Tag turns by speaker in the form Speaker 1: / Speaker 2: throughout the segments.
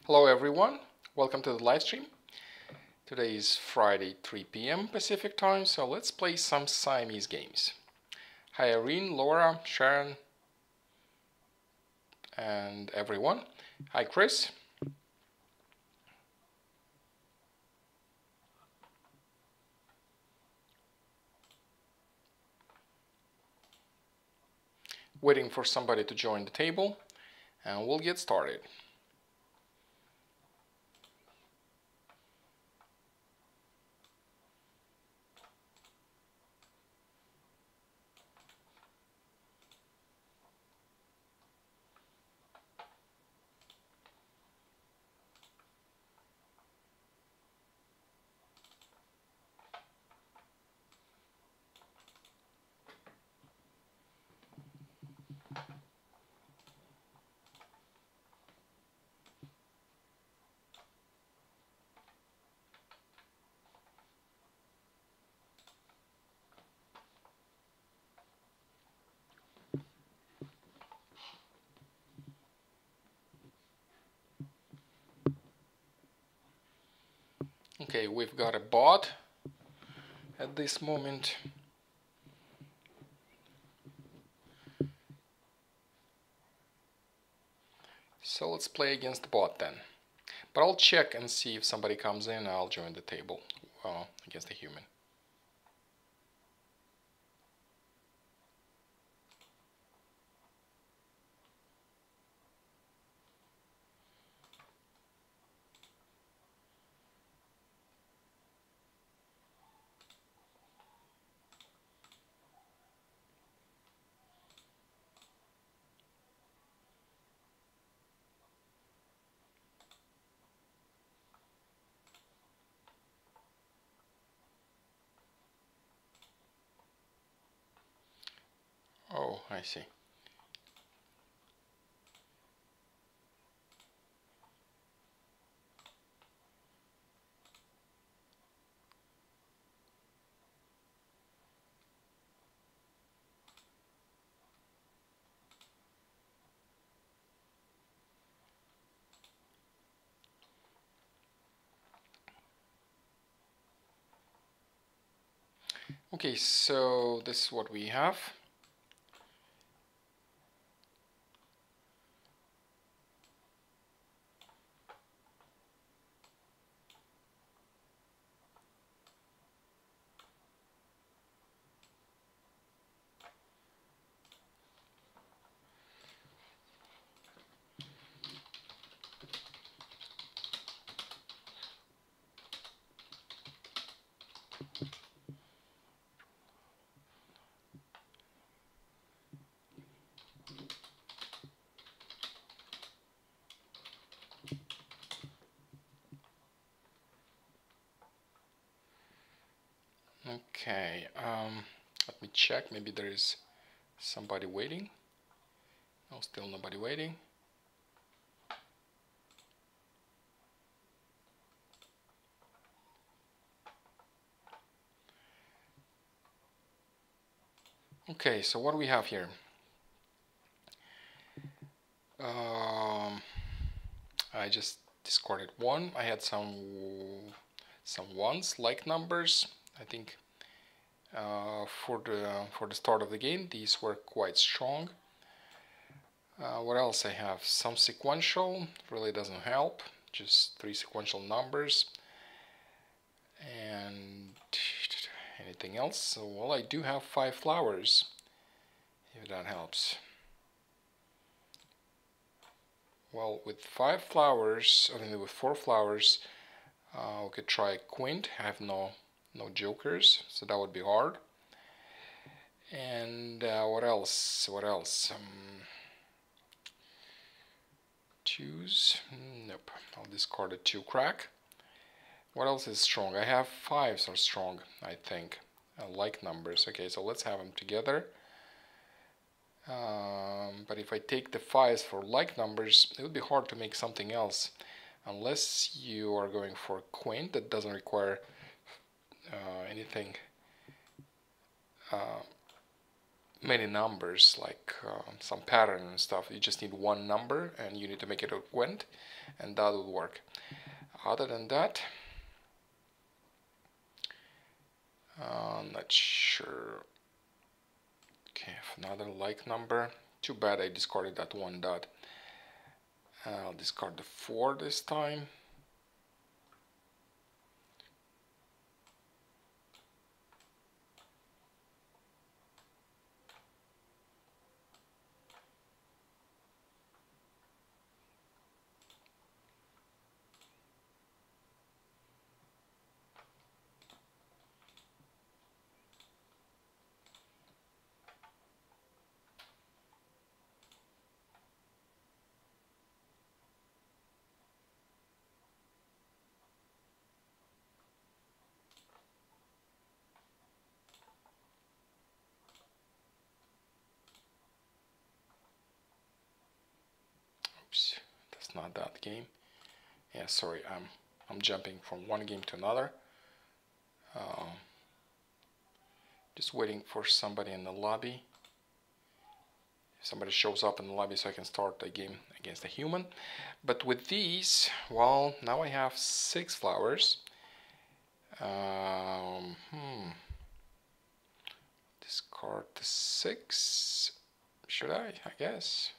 Speaker 1: Hello everyone, welcome to the live stream. Today is Friday 3 p.m. Pacific time, so let's play some Siamese games. Hi Irene, Laura, Sharon, and everyone. Hi Chris. Waiting for somebody to join the table, and we'll get started. Okay, we've got a bot at this moment. So let's play against the bot then. But I'll check and see if somebody comes in, I'll join the table against the human. Oh, I see. Okay, so this is what we have. Okay, let me check. Maybe there is somebody waiting. No, still nobody waiting. Okay, so what do we have here? I just discarded one. I had some ones like numbers. I think for the start of the game, these were quite strong. What else I have? Some sequential, really doesn't help. Just 3 sequential numbers. And anything else? So, well, I do have 5 flowers, if that helps. Well, with 5 flowers, I mean with 4 flowers, we could try quint. I have no jokers, so that would be hard. And what else? What else? Choose. Nope. I'll discard a 2 crack. What else is strong? I have 5s are strong, I think. I like numbers. Okay, so let's have them together. But if I take the 5s for like numbers, it would be hard to make something else. Unless you are going for quint, that doesn't require anything many numbers, like some pattern and stuff. You just need one number and you need to make it a Gwent, and that will work. Other than that, not sure. Okay, another like number. Too bad I discarded that one dot. I'll discard the 4 this time. Oops, that's not that game. Yeah, sorry, I'm jumping from one game to another. Just waiting for somebody in the lobby. If somebody shows up in the lobby so I can start the game against a human. But with these, well, now I have 6 flowers. Discard the 6. Should I guess.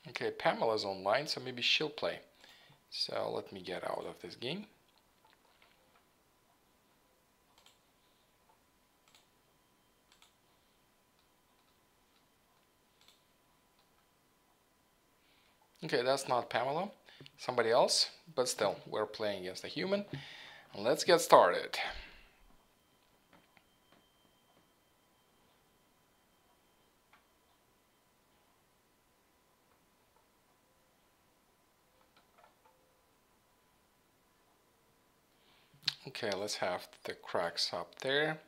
Speaker 1: Okay, Pamela's online, so maybe she'll play. So let me get out of this game. Okay, that's not Pamela. Somebody else, but still, we're playing against a human. Let's get started. Okay, let's have the cracks up there.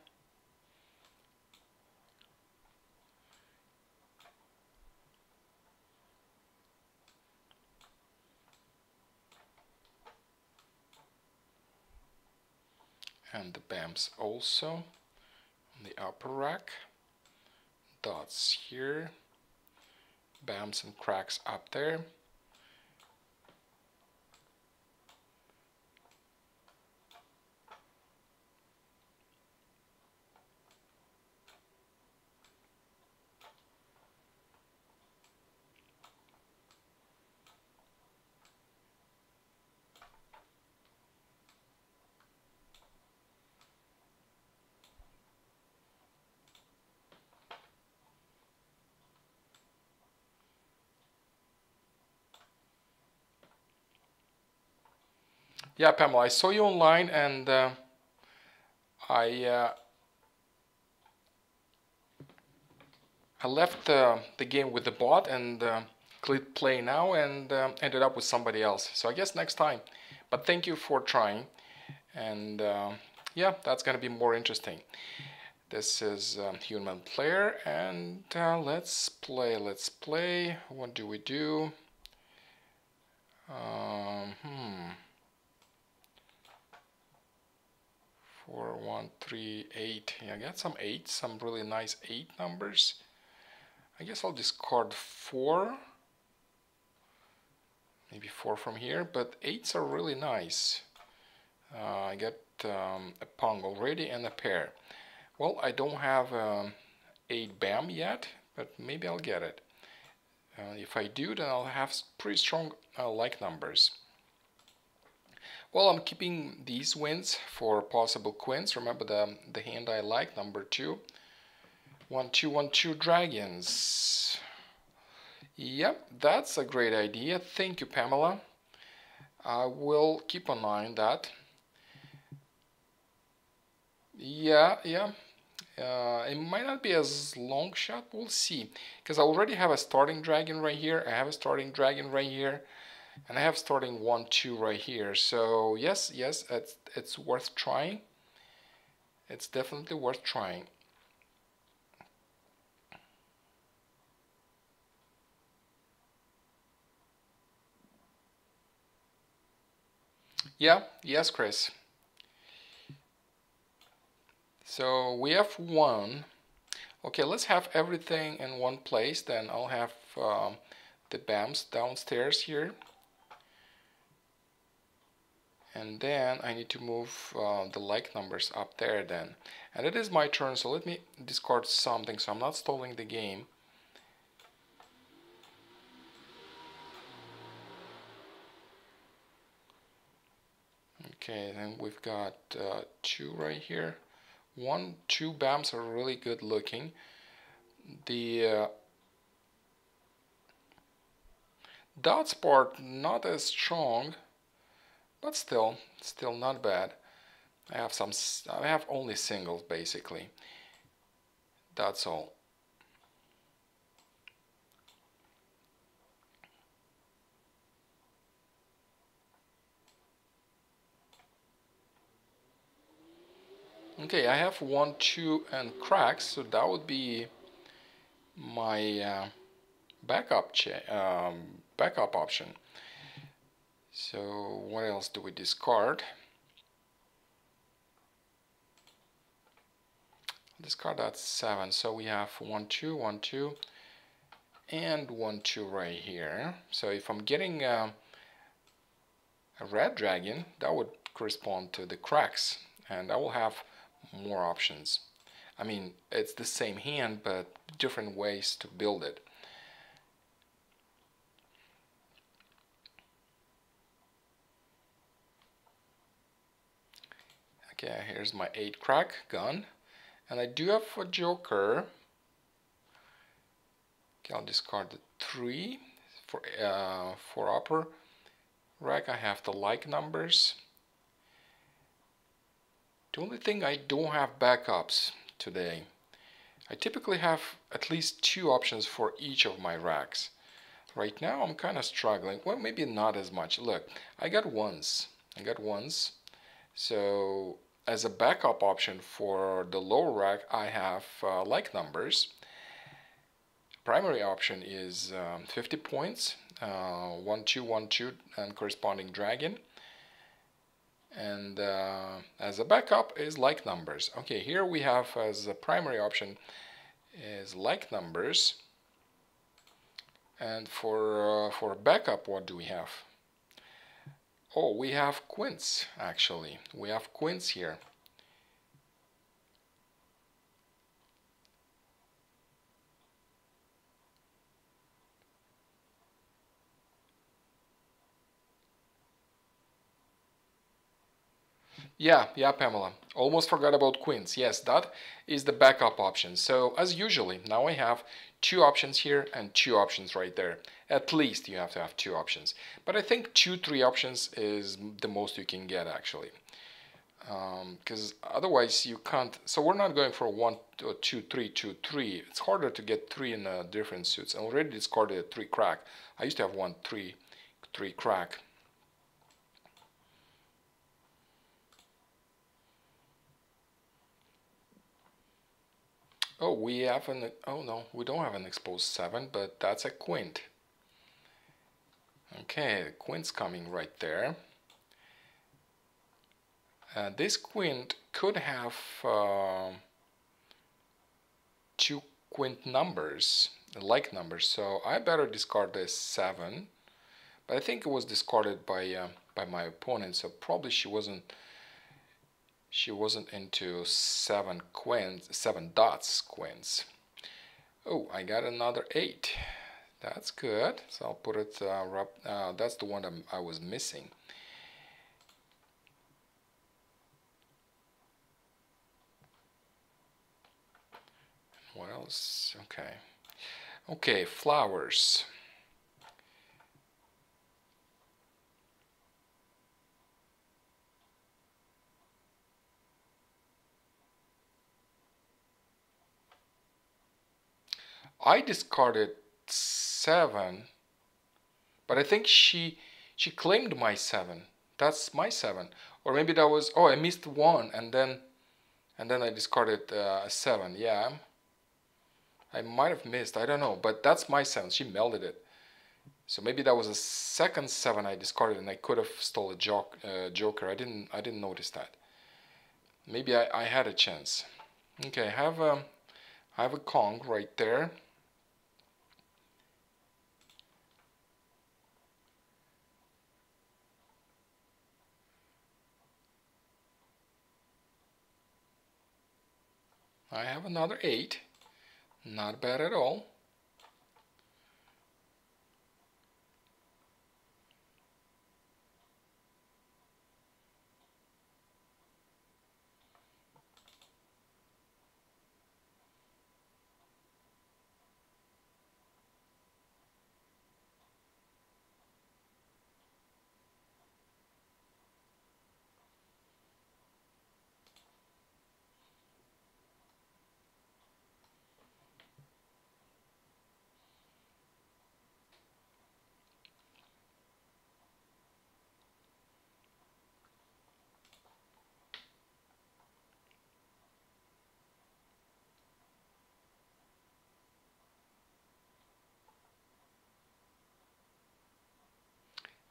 Speaker 1: And the BAMs also on the upper rack. Dots here. BAMs and cracks up there. Yeah, Pamela, I saw you online, and I left the game with the bot and clicked play now and ended up with somebody else. So I guess next time. But thank you for trying, and yeah, that's gonna be more interesting. This is human player, and let's play. Let's play. What do we do? 4, 1, 3, 8. Yeah, I got some 8, some really nice 8 numbers. I guess I'll discard 4. Maybe 4 from here, but 8s are really nice. I get a pong already and a pair. Well, I don't have 8 BAM yet, but maybe I'll get it. If I do, then I'll have pretty strong like numbers. Well, I'm keeping these wins for possible queens. Remember the hand I like, number 2. 1, 2, 1, 2 dragons. Yep, that's a great idea. Thank you, Pamela. I will keep an eye on that. Yeah. It might not be as long shot. We'll see. Because I already have a starting dragon right here. I have a starting dragon right here. And I have starting 1, 2 right here. So yes, it's worth trying. It's definitely worth trying. Yeah, yes, Chris. So we have one. Okay, let's have everything in one place. Then I'll have the BAMs downstairs here. And then I need to move the like numbers up there then. And it is my turn, so let me discard something so I'm not stalling the game. Okay, then we've got two right here. One, two BAMs are really good looking. The dots part not as strong, but still not bad. I have only singles basically. That's all. Okay, I have 1, 2, and cracks, so that would be my backup option. So what else do we discard? Discard that 7. So we have 1, 2, 1, 2, and 1, 2 right here. So if I'm getting a red dragon, that would correspond to the cracks, and I will have more options. I mean, it's the same hand, but different ways to build it. Okay, here's my 8 crack gun, and I do have a joker. Okay, I'll discard the 3 for upper rack. I have the like numbers. The only thing I don't have backups today. I typically have at least 2 options for each of my racks. Right now I'm kind of struggling. Well, maybe not as much. Look, I got ones. So as a backup option for the lower rack, I have like numbers. Primary option is 50 points, 1, 2, 1, 2, and corresponding dragon. And as a backup is like numbers. Okay, here we have as a primary option is like numbers. And for backup, what do we have? Oh, we have quints, actually. We have quints here. Yeah, Pamela. Almost forgot about queens. Yes, that is the backup option. So as usually, now I have 2 options here and 2 options right there. At least you have to have 2 options. But I think 2, 3 options is the most you can get actually. Because otherwise you can't. So we're not going for 1, 2, 3, 2, 3. It's harder to get 3 in different suits. I already discarded a 3 crack. I used to have 1, 3, 3 crack. Oh, we have an. Oh no, we don't have an exposed 7, but that's a quint. Okay, the quint's coming right there. This quint could have 2 quint numbers, like numbers, so I better discard this 7. But I think it was discarded by my opponent, so probably she wasn't into 7 quints, 7 dots quints. Oh, I got another 8. That's good. So I'll put it. That's the one I was missing. What else? Okay. Okay, flowers. I discarded 7, but I think she claimed my 7. That's my 7, or maybe that was. Oh, I missed 1, and then I discarded 7. Yeah, I might have missed. I don't know, but that's my 7. She melded it. So maybe that was a second 7 I discarded, and I could have stole a joker. I didn't notice that. Maybe I had a chance. Okay, I have a Kong right there. I have another 8. Not bad at all.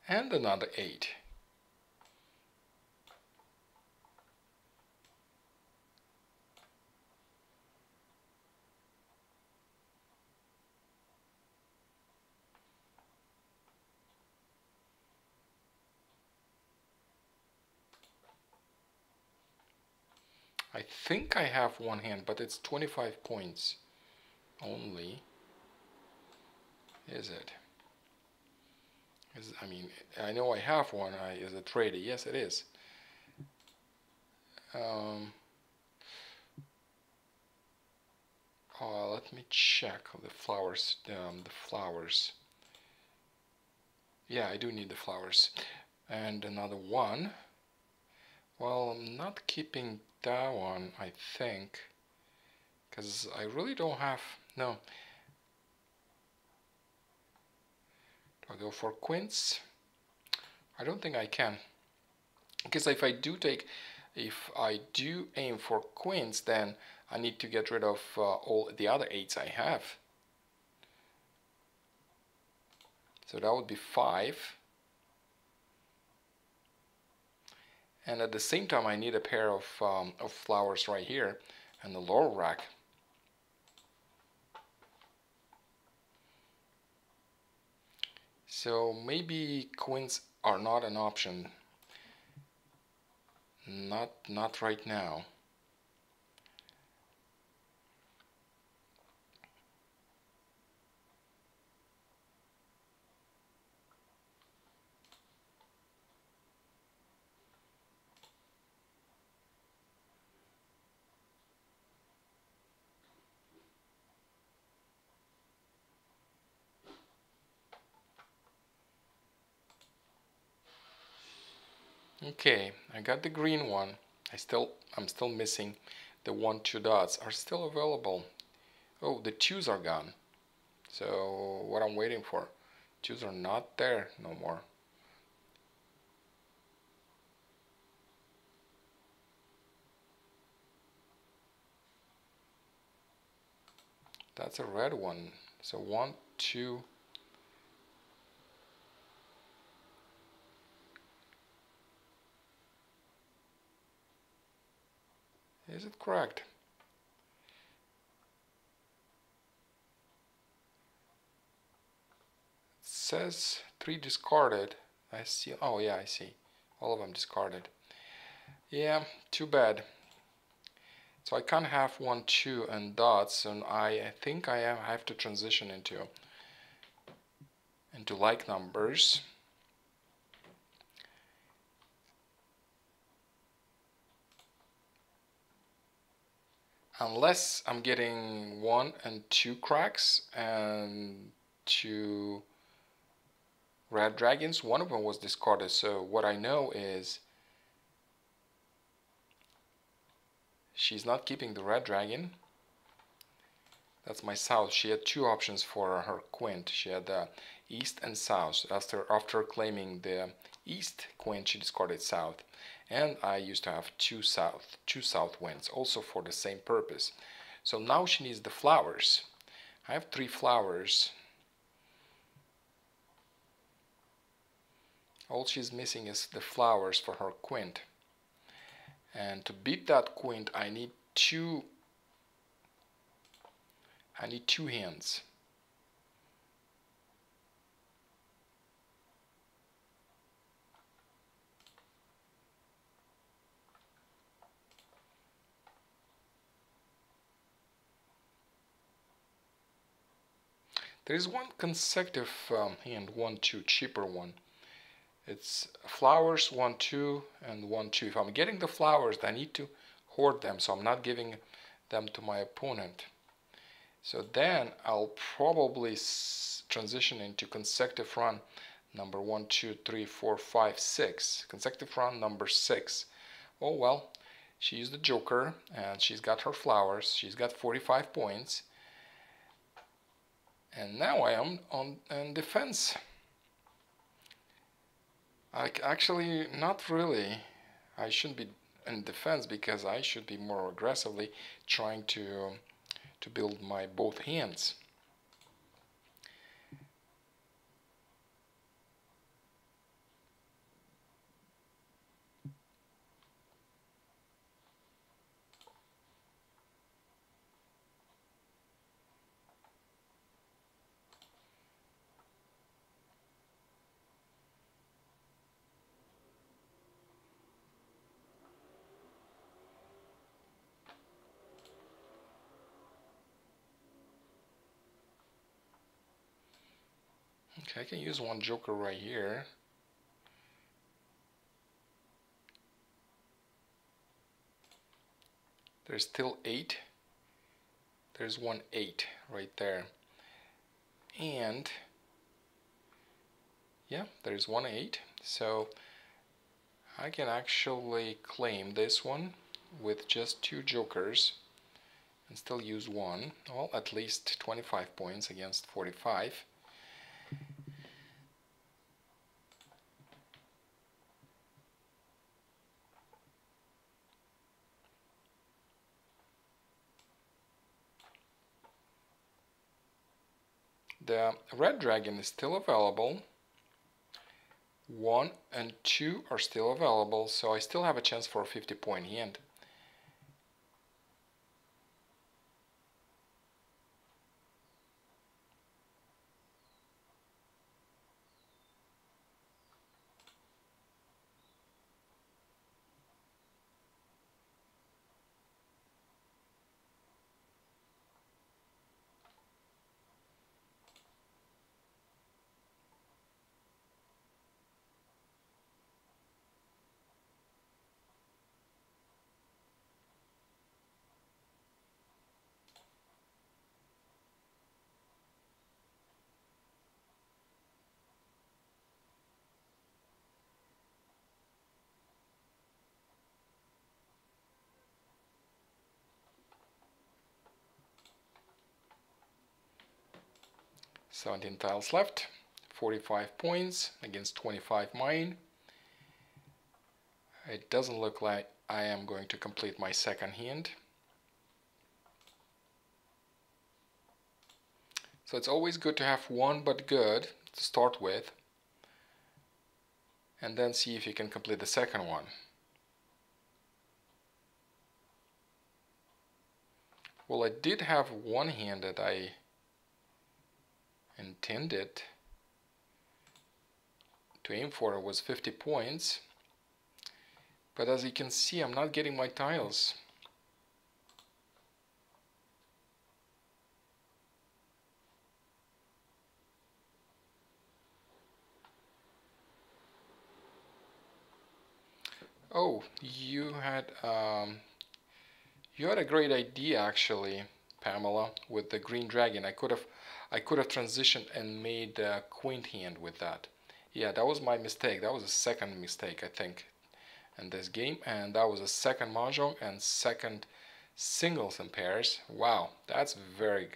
Speaker 1: And another 8. I think I have one hand, but it's 25 points only. Is it? I mean, I know I have one as a trader. Yes, it is. Let me check the flowers. The flowers. Yeah, I do need the flowers. And another one. Well, I'm not keeping that one, I think, because I really don't have. No. Do I go for quints? I don't think I can, because if I do aim for queens, then I need to get rid of all the other 8s I have. So that would be 5. And at the same time, I need a pair of flowers right here and the laurel rack. So maybe queens are not an option. Not right now. Okay, I got the green one. I'm still missing the 1, 2 dots are still available. Oh, the 2s are gone. So what I'm waiting for? 2s are not there no more. That's a red one. So 1, 2. Is it correct? It says 3 discarded. I see. Oh yeah, I see. All of them discarded. Yeah, too bad. So I can't have 1, 2 and dots, and I think I have to transition into like numbers. Unless I'm getting 1 and 2 cracks and 2 red dragons. One of them was discarded, so what I know is she's not keeping the red dragon. That's my south. She had 2 options for her quint. She had east and south. After claiming the east quint, she discarded south. And I used to have 2 south winds, also for the same purpose. So now she needs the flowers. I have 3 flowers. All she's missing is the flowers for her quint. And to beat that quint, I need two hands. There is one consecutive hand, 1-2, cheaper one. It's flowers, 1-2, and 1-2. If I'm getting the flowers, I need to hoard them, so I'm not giving them to my opponent. So then I'll probably transition into consecutive run number 1, 2, 3, 4, 5, 6. Consecutive run number 6. Oh well, she used the joker and she's got her flowers. She's got 45 points. And now I am on defense. Actually, not really. I shouldn't be in defense because I should be more aggressively trying to build my both hands. Okay, I can use one joker right here. There's still 8. There's 1 8 right there. And yeah, there's 1 8. So I can actually claim this one with just 2 jokers and still use 1. Well, at least 25 points against 45. The red dragon is still available. 1 and 2 are still available, so I still have a chance for a 50-point hand. Seventeen tiles left, 45 points against 25 mine. It doesn't look like I am going to complete my second hand. So it's always good to have one but good to start with, and then see if you can complete the second one. Well, I did have one hand that I intended to aim for. It was 50 points, but as you can see, I'm not getting my tiles. Oh, you had a great idea actually, Pamela, with the green dragon. I could have transitioned and made a queen hand with that. Yeah, that was my mistake. That was a second mistake, I think, in this game, and that was a second Mah Jongg and second singles and pairs. Wow, that's very,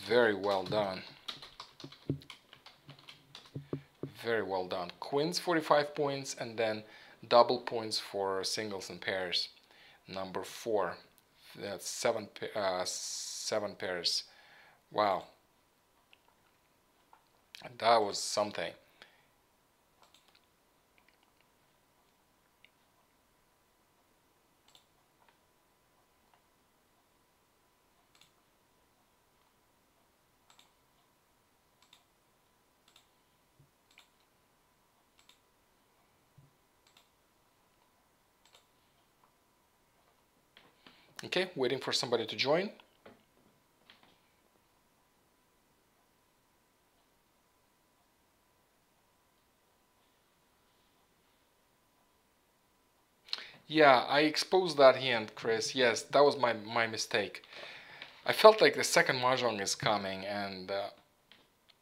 Speaker 1: very well done. Very well done. Queens 45 points and then double points for singles and pairs. Number 4. That's 7 pairs. Wow. That was something. Okay, waiting for somebody to join. Yeah, I exposed that hand, Chris. Yes, that was my mistake. I felt like the second mahjong is coming, and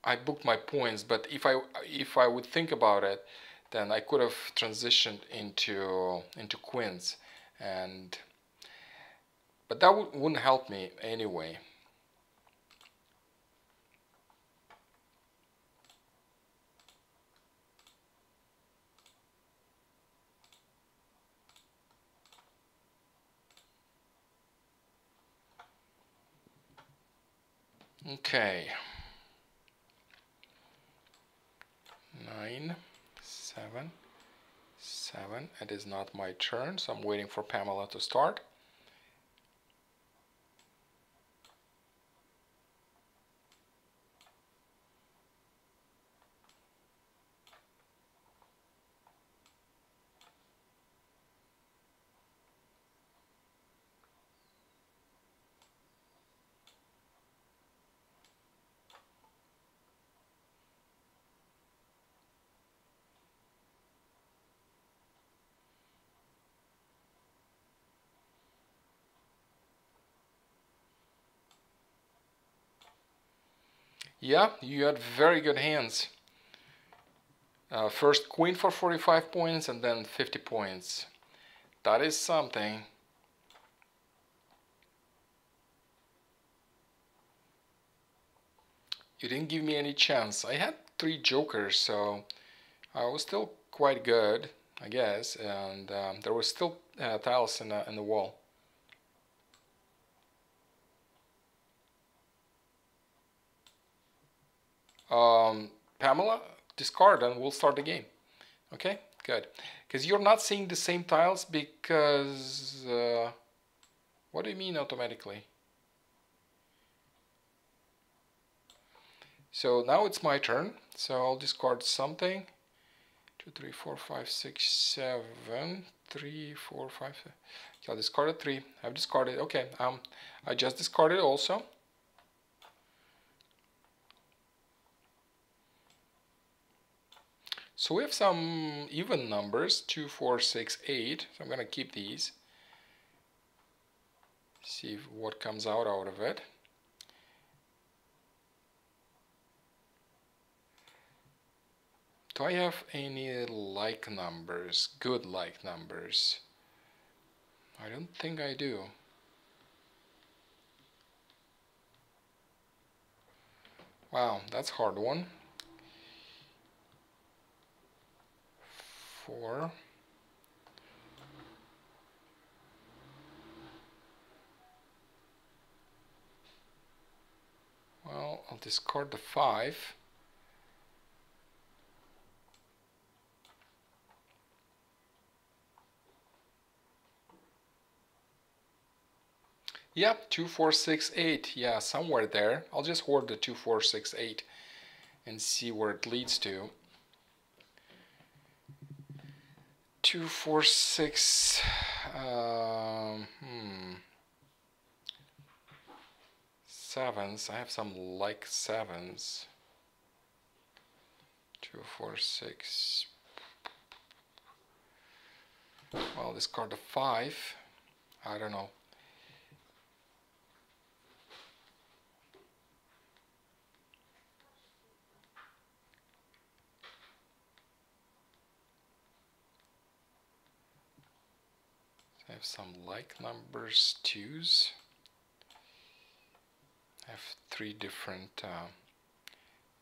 Speaker 1: I booked my points. But if I would think about it, then I could have transitioned into queens, and but that wouldn't help me anyway. Okay, 9, 7, 7. It is not my turn, so I'm waiting for Pamela to start. Yeah, you had very good hands. First queen for 45 points and then 50 points. That is something. You didn't give me any chance. I had 3 jokers, so I was still quite good, I guess. And there were still tiles in the wall. Pamela, discard and we'll start the game. Okay, good. Because you're not seeing the same tiles because... what do you mean automatically? So now it's my turn. So I'll discard something. 2, 3, 4, 5, 6, 7. 3, 4, 5. Okay, I'll discard a 3. I've discarded. Okay, I just discarded also. So we have some even numbers, 2, 4, 6, 8. So I'm going to keep these. See what comes out of it. Do I have any like numbers, good like numbers? I don't think I do. Wow, that's a hard one. 4. Well, I'll discard the 5. Yep, 2, 4, 6, 8. Yeah, somewhere there. I'll just hoard the 2, 4, 6, 8 and see where it leads to. 2, 4, 6. Sevens. I have some like sevens. 2, 4, 6. Well, discard the 5. I don't know. I have some like numbers, 2s. I have 3 different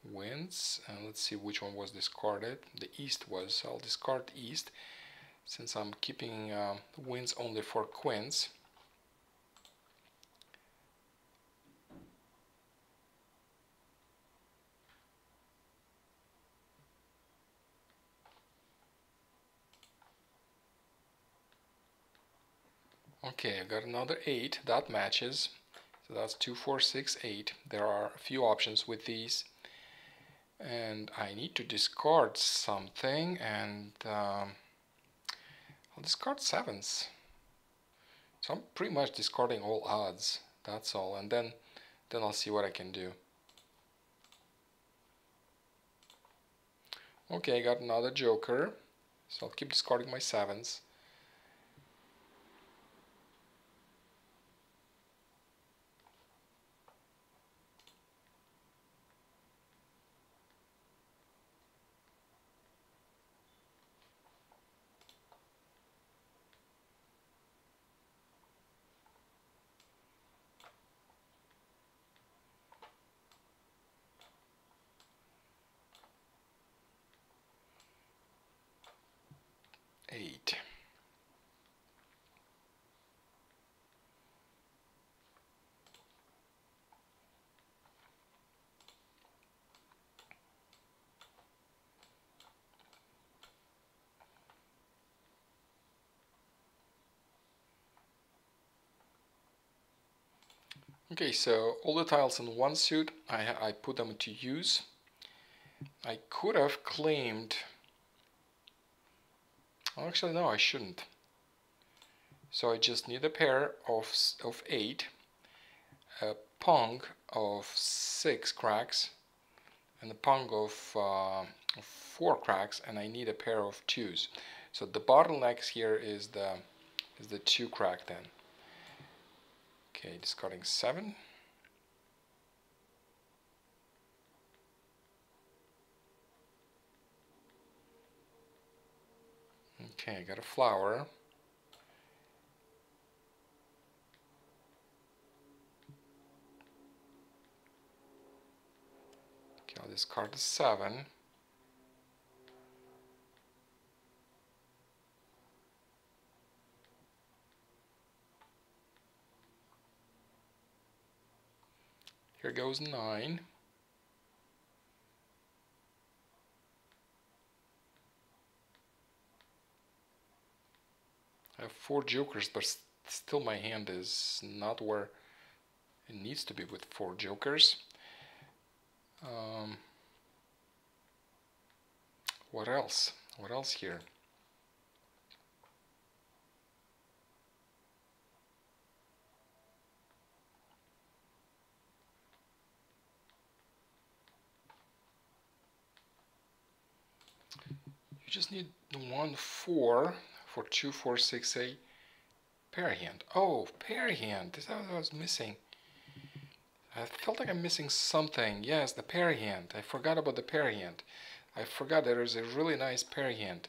Speaker 1: wins, and let's see which one was discarded. The east was, so I'll discard east since I'm keeping wins only for queens. Okay, I got another 8. That matches. So that's 2, 4, 6, 8. There are a few options with these. And I need to discard something, and I'll discard 7s. So I'm pretty much discarding all odds. That's all. And then I'll see what I can do. Okay, I got another joker. So I'll keep discarding my 7s. Eight. Okay, so all the tiles in one suit, I put them to use. I could have claimed... Actually, no, I shouldn't. So I just need a pair of 8, a pong of 6 cracks, and a pong of 4 cracks, and I need a pair of 2s. So the bottleneck here is the 2 crack then. Okay, discarding 7. Okay, I got a flower. Okay, I'll discard the 7. Here goes 9. I have 4 jokers, but still my hand is not where it needs to be with 4 jokers. What else? What else here? You just need 1 4 for 2 4 6 8 pair hand. Oh, pair hand. This is what I was missing. I felt like I'm missing something. Yes, the pair hand. I forgot about the pair hand. I forgot there is a really nice pair hand.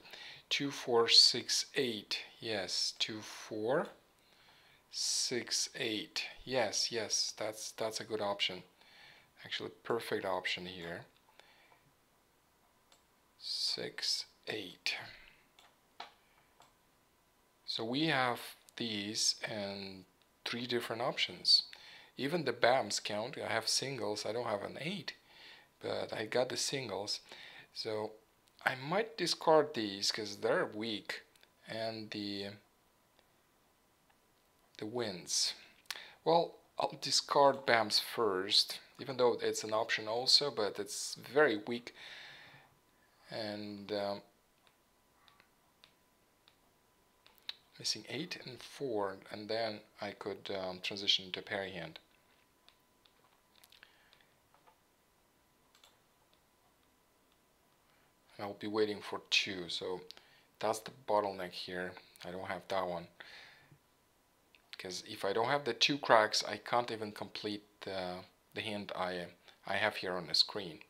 Speaker 1: 2 4 6 8. Yes, 2 4 6 8. Yes, yes, that's a good option. Actually, perfect option here. 6 8. So we have these and 3 different options. Even the BAMs count. I have singles. I don't have an 8, but I got the singles. So I might discard these because they're weak, and the wins. Well, I'll discard BAMs first, even though it's an option also, but it's very weak. And missing 8 and 4, and then I could transition to pair hand. I'll be waiting for 2, so that's the bottleneck here. I don't have that one. Because if I don't have the 2 cracks, I can't even complete the hand I have here on the screen.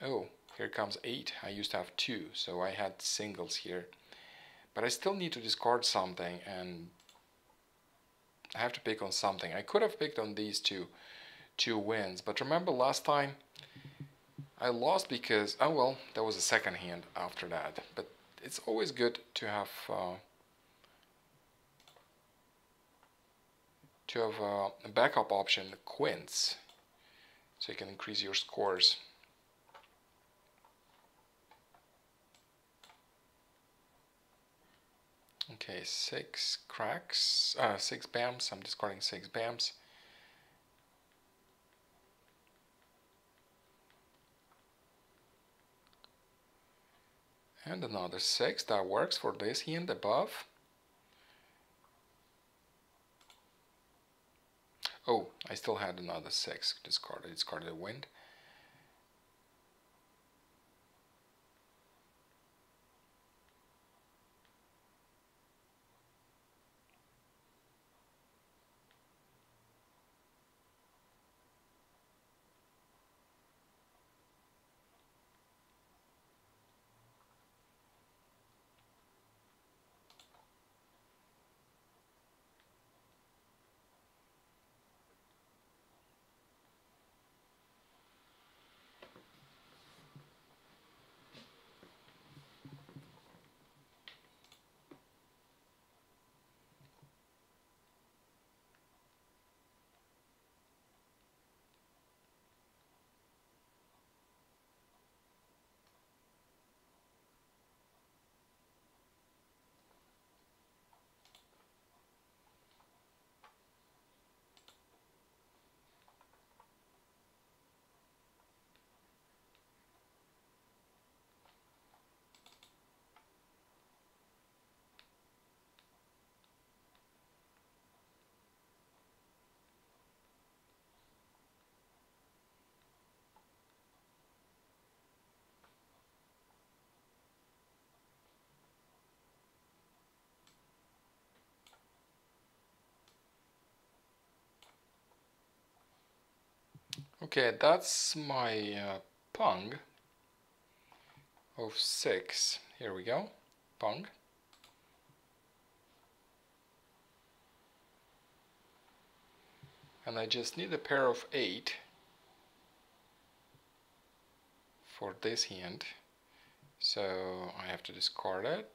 Speaker 1: Oh, here comes 8. I used to have 2, so I had singles here. But I still need to discard something, and I have to pick on something. I could have picked on these two wins, but remember last time I lost because, oh well, there was a second hand after that. But it's always good to have a backup option, quints, so you can increase your scores. Okay, 6 cracks, 6 BAMs. I'm discarding 6 BAMs. And another 6, that works for this hand above. Oh, I still had another 6 discarded. Discarded a wind. Okay, that's my pung of 6. Here we go. Pung. And I just need a pair of 8 for this hand. So I have to discard it.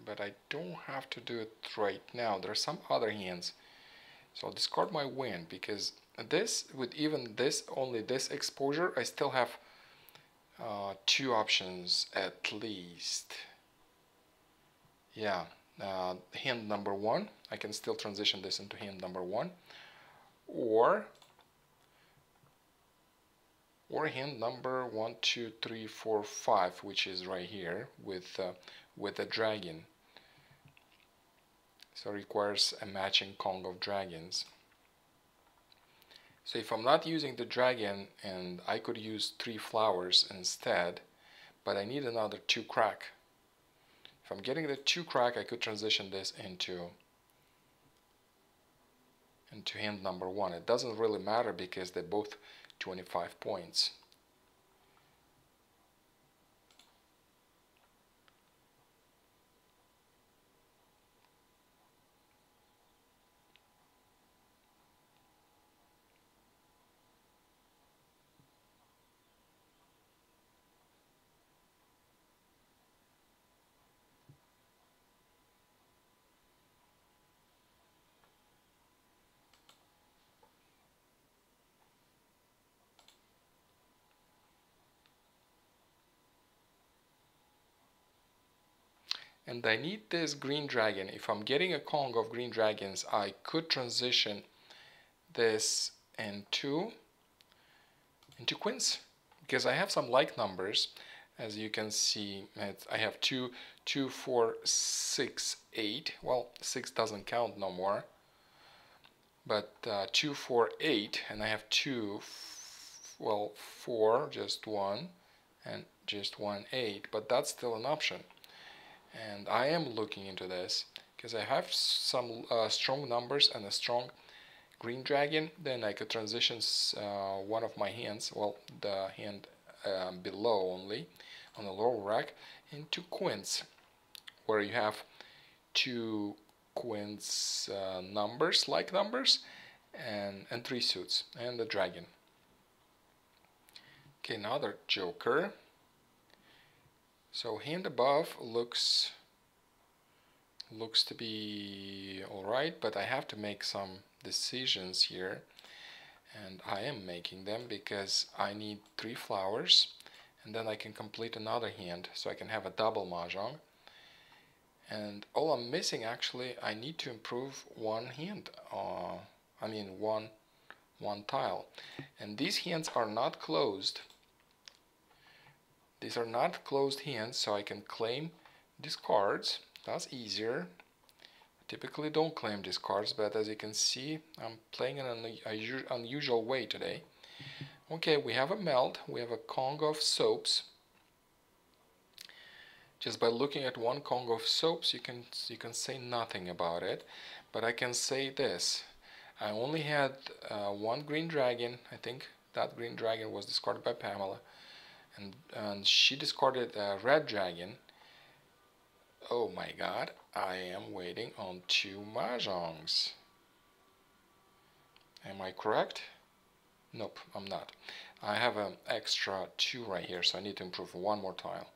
Speaker 1: But I don't have to do it right now. There are some other hands. So I'll discard my wind, because this, with even this, only this exposure, I still have 2 options at least. Yeah, hand number 1, I can still transition this into hand number 1, or hand number 1, 2, 3, 4, 5, which is right here with a dragon. So it requires a matching Kong of dragons. So if I'm not using the dragon, and I could use 3 flowers instead, but I need another 2 crack. If I'm getting the 2 crack, I could transition this into hand number 1. It doesn't really matter because they're both 25 points. And I need this green dragon. If I'm getting a Kong of green dragons, I could transition this into queens, because I have some like numbers. As you can see, I have 2, 2, 4, 6, 8. Well, 6 doesn't count no more. But 2, 4, 8, and I have 2, well, 4, just 1, and just 1, 8. But that's still an option. And I am looking into this because I have some strong numbers and a strong green dragon. Then I could transition one of my hands, well, the hand below only, on the lower rack, into queens, where you have 2 queens numbers, like numbers, and 3 suits, and the dragon. Okay, another joker. So hand above looks to be alright, but I have to make some decisions here, and I am making them because I need 3 flowers, and then I can complete another hand, so I can have a double mahjong. And all I'm missing, actually, I need to improve one hand, I mean one tile, and these hands are not closed. These are not closed hands, so I can claim these cards. That's easier. Typically don't claim these cards, but as you can see, I'm playing in an unusual way today. Okay, we have a meld, we have a Kong of soaps. Just by looking at one Kong of soaps, you can say nothing about it, but I can say this. I only had one green dragon. I think that green dragon was discarded by Pamela, and she discarded a red dragon. Oh my god, I am waiting on 2 Mahjongs. Am I correct? Nope, I'm not. I have an extra 2 right here, so I need to improve one more tile.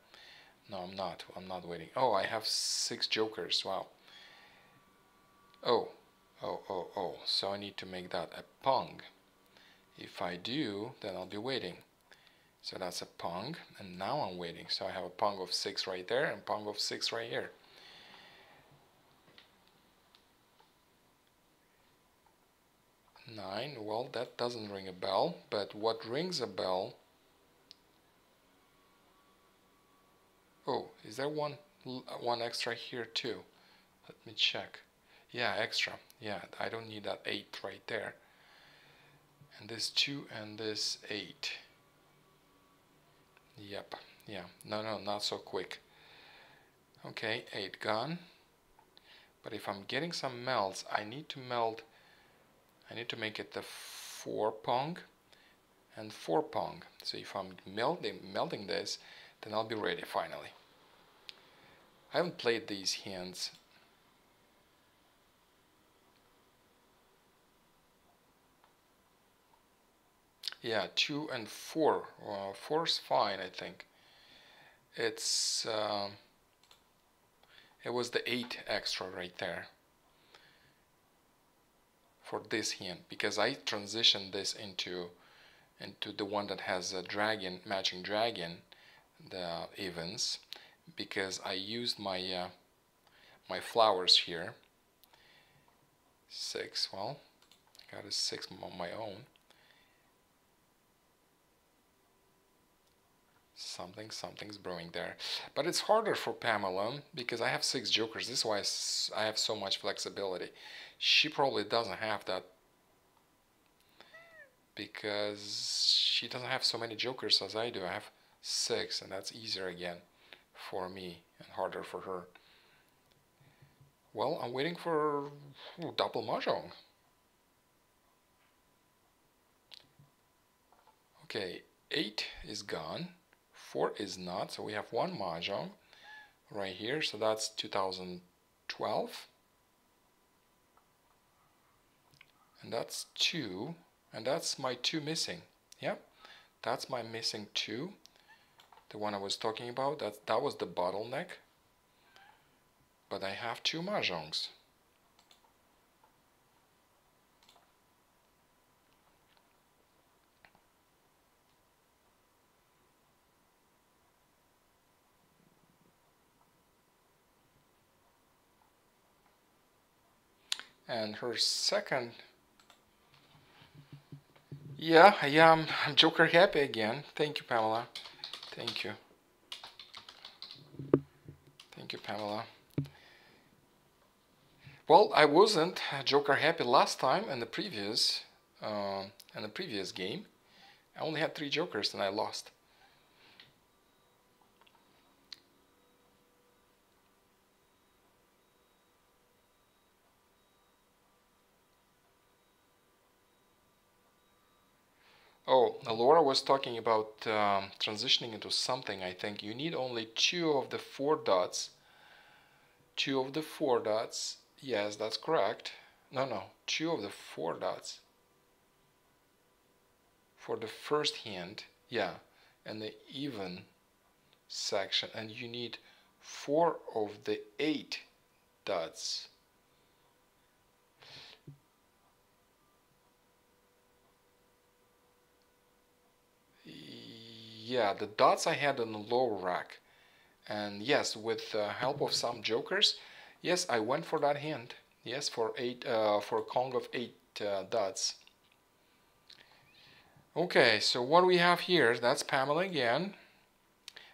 Speaker 1: No, I'm not. I'm not waiting. Oh, I have 6 jokers. Wow. Oh. So I need to make that a pong. If I do, then I'll be waiting. So that's a pong, and now I'm waiting. So I have a pong of 6 right there and pong of 6 right here. Nine. Well, that doesn't ring a bell, but what rings a bell? Oh, is there one extra here too? Let me check. Yeah, extra. Yeah, I don't need that 8 right there. And this 2 and this 8. Yep. Yeah. No, not so quick. Okay, 8 gone. But if I'm getting some melds, I need to make it the 4 pong and 4 pong. So if I'm melding this, then I'll be ready finally. I haven't played these hands. Yeah, 2 and 4. 4's fine, I think. It was the 8 extra right there for this hand, because I transitioned this into the one that has a dragon, matching dragon, the evens, because I used my my flowers here. 6. Well, I got a 6 on my own. Something's brewing there, but it's harder for Pamela because I have 6 jokers. This is why I have so much flexibility. She probably doesn't have that because she doesn't have so many jokers as I do. I have 6, and that's easier again for me and harder for her. Well, I'm waiting for double Mah Jongg. Okay, 8 is gone. 4 is not, so we have 1 Mah Jongg right here, so that's 2012. And that's 2, and that's my 2 missing. Yep, that's my missing 2. The one I was talking about, that was the bottleneck. But I have 2 Mah Jongs. And her second, yeah, I'm Joker happy again. Thank you, Pamela. Thank you. Thank you, Pamela. Well, I wasn't Joker happy last time in the previous game. I only had 3 jokers and I lost. Oh, Laura was talking about transitioning into something. I think you need only 2 of the 4 dots. 2 of the 4 dots. Yes, that's correct. No, 2 of the 4 dots. For the first hand, yeah, and the even section. And you need 4 of the 8 dots. Yeah, the dots I had on the lower rack. And yes, with the help of some jokers, yes, I went for that hand. Yes, for a Kong of 8 dots. Okay, so what we have here, that's Pamela again.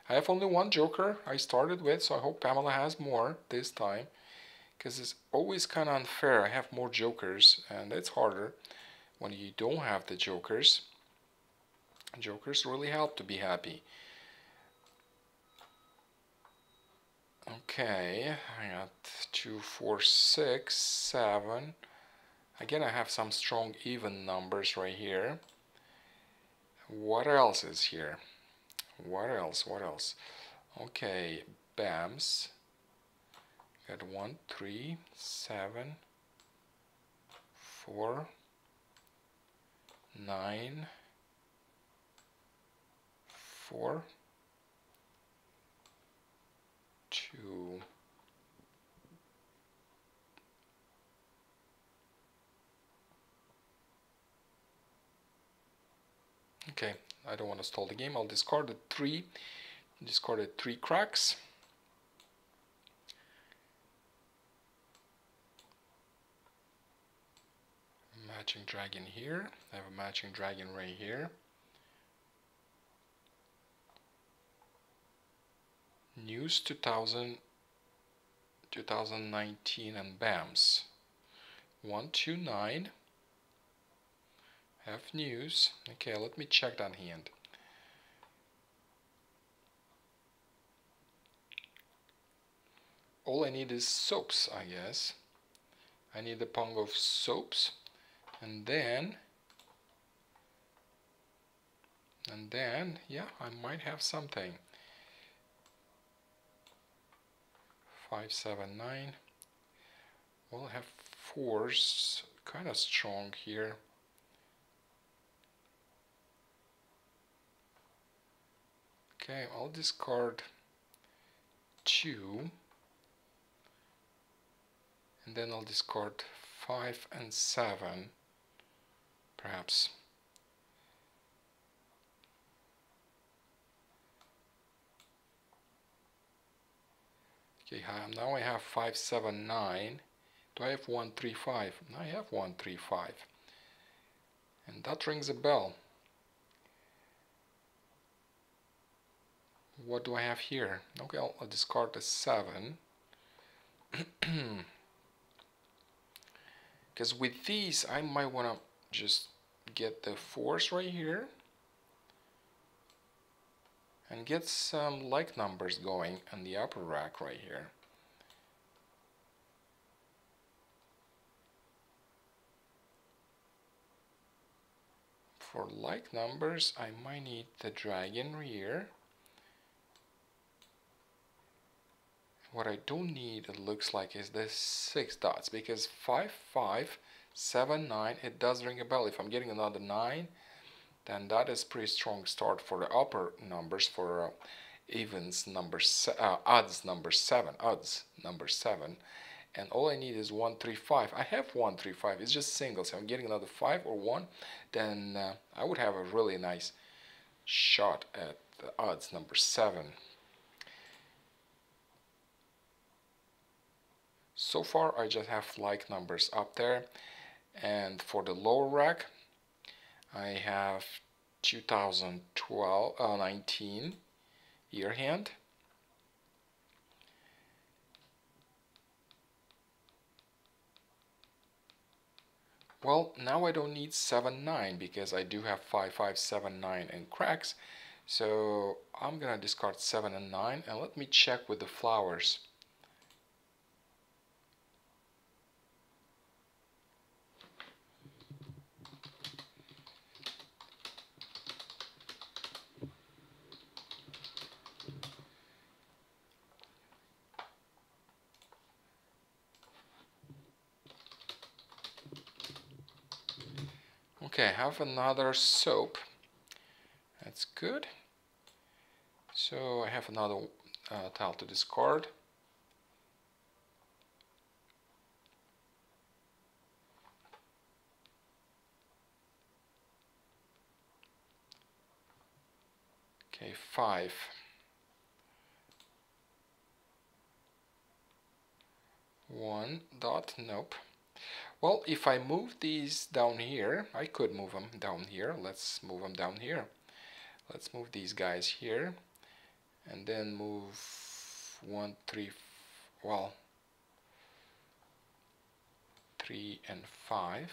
Speaker 1: I have only 1 joker I started with, so I hope Pamela has more this time. because it's always kind of unfair. I have more jokers, and it's harder when you don't have the jokers. Jokers really help to be happy. Okay, I got 2, 4, 6, 7. Again, I have some strong even numbers right here. What else is here? What else? What else? Okay, BAMs. Got 1, 3, 7, 4, 9, 4, 2. Okay, I don't want to stall the game. I'll discard the 3. Discarded 3 cracks. Matching dragon here. I have a matching dragon right here. News 2019 and BAMs. 1, 2, 9. Have news. Okay, let me check that hand. All I need is soaps, I guess. I need a pong of soaps. And then, yeah, I might have something. 5, 7, 9. Well, I have 4s, kind of strong here. Okay, I'll discard 2. And then I'll discard 5 and 7, perhaps. Okay, now I have 5, 7, 9. Do I have 1, 3, 5? I have 1, 3, 5. And that rings a bell. What do I have here? Okay, I'll discard the 7. Because with these, I might want to just get the 4s right here and get some like numbers going on the upper rack right here. For like numbers, I might need the dragon here. What I don't need, it looks like, is the 6 dots, because 5, 5, 7, 9, it does ring a bell. If I'm getting another 9, then that is pretty strong start for the upper numbers, for evens number odds number 7, and all I need is 1, 3, 5. I have 1, 3, 5. It's just singles. If I'm getting another 5 or 1, then I would have a really nice shot at the odds number 7. So far, I just have like numbers up there, and for the lower rack, I have 19 year hand. Well, now I don't need 7, 9 because I do have 5, 5, 7, 9 and cracks. So I'm gonna discard 7 and 9, and let me check with the flowers. Okay, I have another soap. That's good. So I have another tile to discard. Okay, 5. One dot, nope. Well, if I move these down here, I could move them down here. Let's move them down here. Let's move these guys here, and then move 1, 3, well, 3 and 5.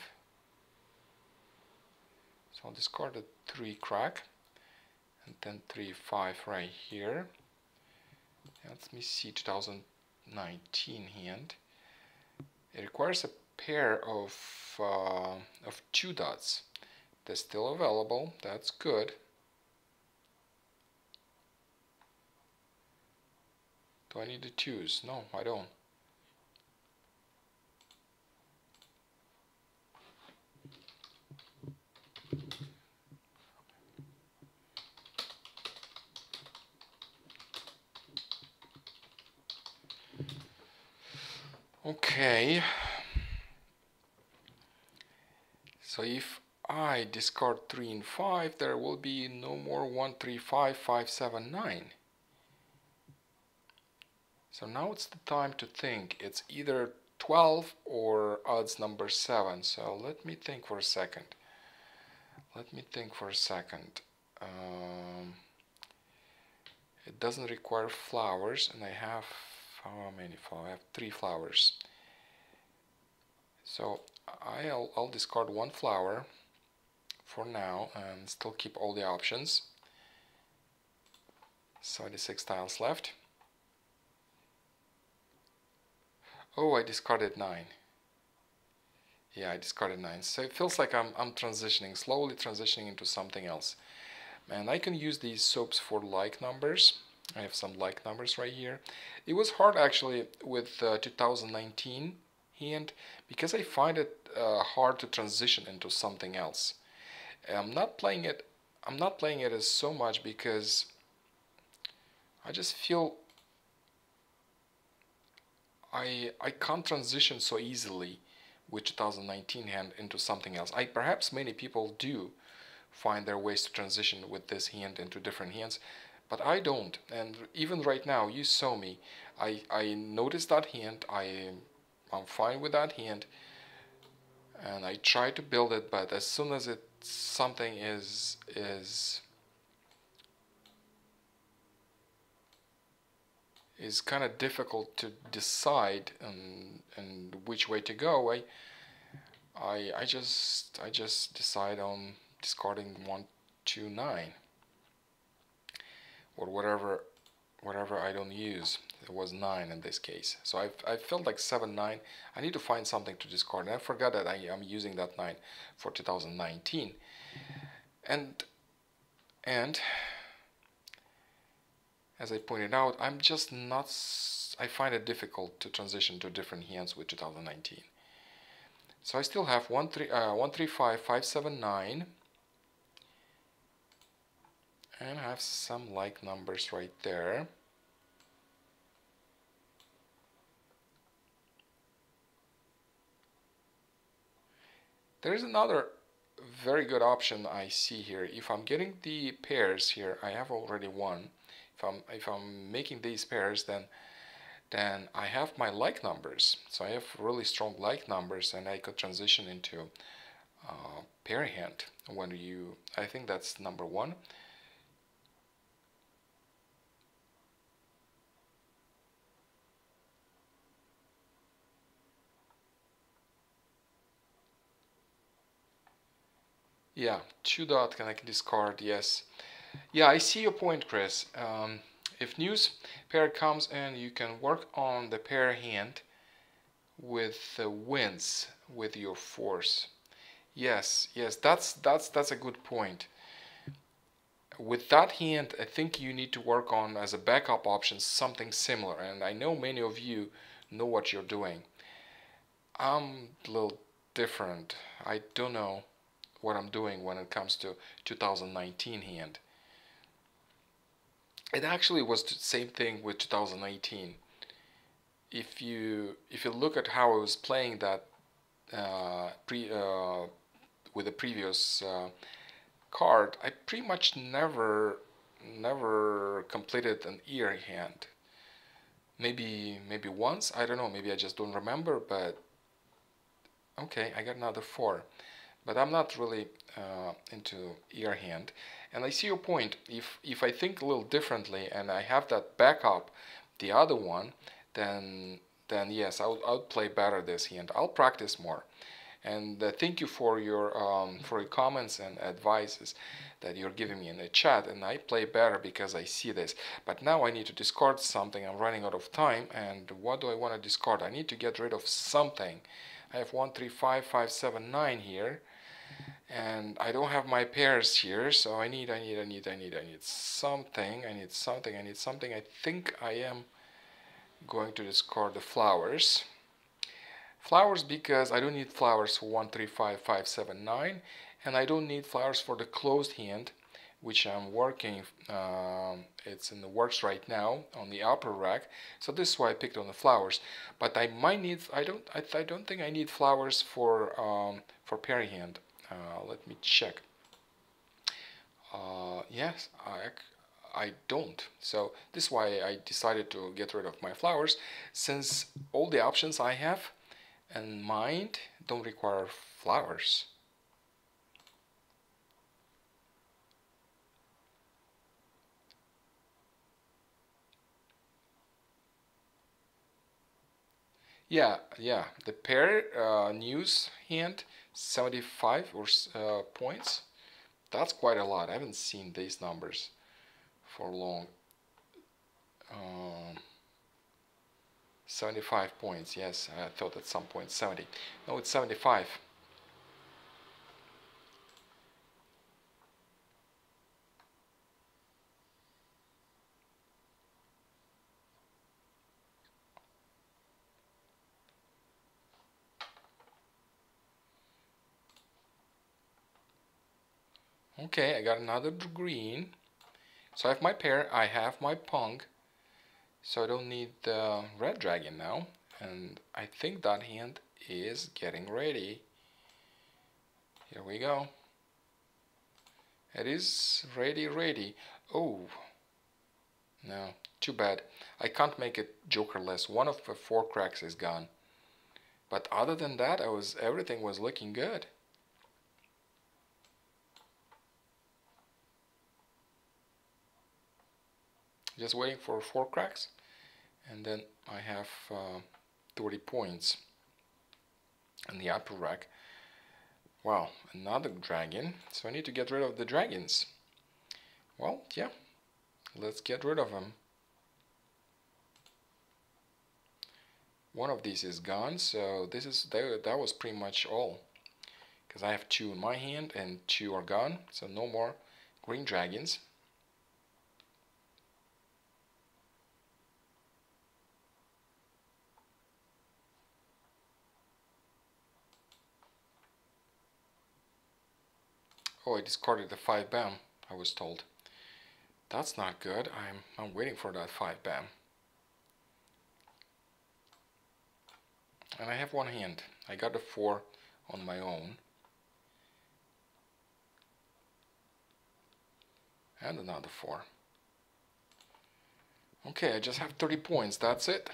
Speaker 1: So I'll discard the 3 crack, and then 3, 5 right here. Let me see 2019 hand. It requires a pair of 2 dots. They're still available. That's good. Do I need to choose? No, I don't. Okay. So if I discard 3 and 5, there will be no more 1, 3, 5, 5, 7, 9. So now it's the time to think. It's either 12 or odds number 7. So let me think for a second. It doesn't require flowers, and I have how many flowers? I have 3 flowers. So I'll discard 1 flower for now and still keep all the options. 76 tiles left. Oh, I discarded 9. Yeah, I discarded 9. So it feels like I'm transitioning, slowly transitioning into something else. And I can use these soaps for like numbers. I have some like numbers right here. It was hard actually with 2019 hand because I find it hard to transition into something else. I'm not playing it as so much because I just feel I can't transition so easily with 2019 hand into something else. Perhaps many people do find their ways to transition with this hand into different hands, but I don't. And even right now, you saw me. I noticed that hand. I'm fine with that hand, and I try to build it. But as soon as something is kind of difficult to decide and which way to go, I just decide on discarding 1, 2, 9 or whatever I don't use. It was 9 in this case. So I felt like 7, 9. I need to find something to discard, and I forgot that I am using that 9 for 2019. And as I pointed out, I'm just not. I find it difficult to transition to different hands with 2019. So I still have 1, 3, 5, 5, 7, 9. And I have some like numbers right there. There's another very good option I see here. If I'm getting the pairs here, I have already one. If I'm making these pairs, then I have my like numbers. So I have really strong like numbers, and I could transition into pair hand I think that's number 1. Yeah, 2 dot and I can discard, yes. Yeah, I see your point, Chris. If news pair comes in, you can work on the pair hand with the wins with your force. Yes, that's a good point. With that hand, I think you need to work on as a backup option something similar, and I know many of you know what you're doing. I'm a little different. I don't know what I'm doing when it comes to 2019 hand. It actually was the same thing with 2018. If you look at how I was playing that with the previous card, I pretty much never completed an ear hand. Maybe once, I don't know, maybe I just don't remember, but okay, I got another 4. But I'm not really into ear hand. And I see your point. If I think a little differently and I have that backup, the other one, then then yes, I'll play better this hand. I'll practice more. And thank you for your comments and advices that you're giving me in the chat. And I play better because I see this. But now I need to discard something. I'm running out of time. And what do I want to discard? I need to get rid of something. I have 1, 3, 5, 5, 7, 9 here. And I don't have my pairs here, so I need something. I need something. I think I am going to discard the flowers. Flowers because I don't need flowers for 1, 3, 5, 5, 7, 9, and I don't need flowers for the closed hand, which I'm working. It's in the works right now on the upper rack. So this is why I picked on the flowers. But I might need. I don't think I need flowers for pair hand. Let me check. Yes, I don't. So this is why I decided to get rid of my flowers, since all the options I have and mind don't require flowers. Yeah, the pair news hand 75 or points. That's quite a lot. I haven't seen these numbers for long. 75 points. Yes, I thought at some point 70. No, it's 75. Okay, I got another green. So I have my pair, I have my punk. So I don't need the red dragon now. And I think that hand is getting ready. Here we go. It is ready. Oh, no, too bad. I can't make it jokerless. One of the 4 cracks is gone. But other than that, everything was looking good. Just waiting for 4 cracks, and then I have 30 points in the upper rack. Wow, another dragon. So I need to get rid of the dragons. Well, yeah, let's get rid of them. One of these is gone, so that was pretty much all. Because I have 2 in my hand and 2 are gone, so no more green dragons. Oh, I discarded the 5 bam, I was told. That's not good. I'm waiting for that 5 bam. And I have 1 hand. I got a 4 on my own. And another 4. Okay, I just have 30 points. That's it.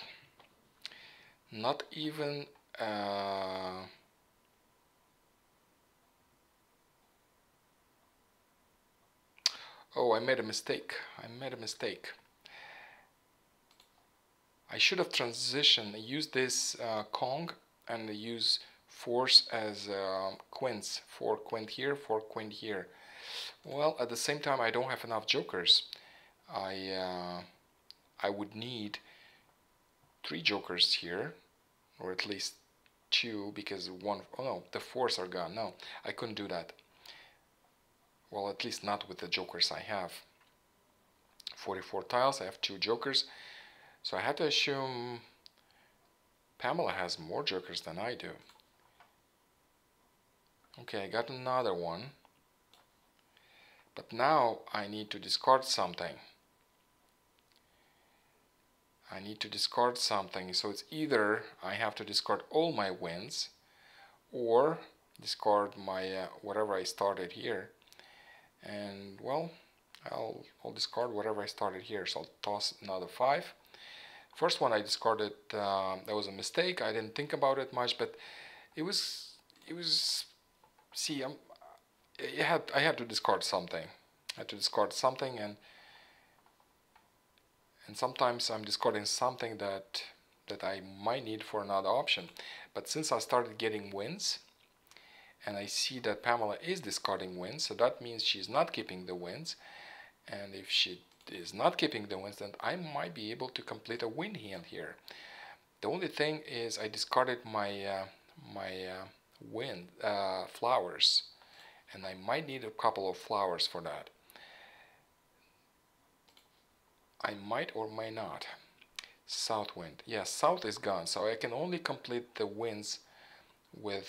Speaker 1: Not even oh, I made a mistake. I should have transitioned, used this Kong and use force as quints. 4 quint here, 4 quint here. Well, at the same time, I don't have enough jokers. I would need 3 jokers here, or at least 2, because one, oh no, the 4s are gone. No, I couldn't do that. Well, at least not with the jokers I have. 44 tiles, I have 2 jokers. So I had to assume Pamela has more jokers than I do. Okay, I got another one. But now I need to discard something. So it's either I have to discard all my wins or discard my whatever I started here. And well, I'll discard whatever I started here. So I'll toss another 5. First one I discarded, that was a mistake. I didn't think about it much, but it was see, I had to discard something. And sometimes I'm discarding something that that I might need for another option. But since I started getting wins, and I see that Pamela is discarding wins, so that means she's not keeping the wins. And if she is not keeping the wins, then I might be able to complete a win hand here. The only thing is I discarded my flowers, and I might need a couple of flowers for that. I might or might not. South wind. Yes, south is gone, so I can only complete the winds with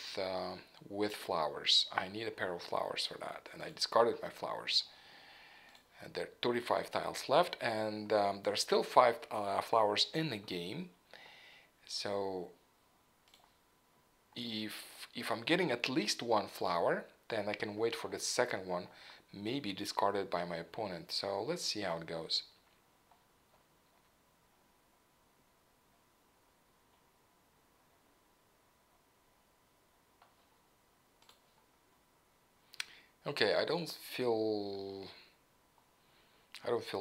Speaker 1: flowers. I need a pair of flowers for that, and I discarded my flowers. And there are 35 tiles left, and there are still 5 flowers in the game. So if I'm getting at least 1 flower, then I can wait for the second one, maybe discarded by my opponent. So let's see how it goes. Okay, I don't feel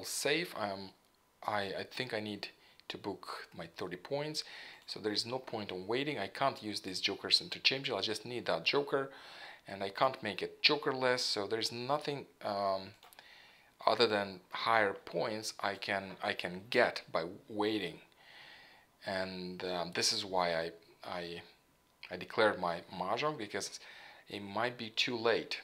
Speaker 1: safe. I think I need to book my 30 points, so there is no point on waiting. I can't use these jokers interchangeably. I just need that joker, and I can't make it jokerless, so there's nothing other than higher points I can get by waiting. And this is why I declared my Mahjong, because it might be too late.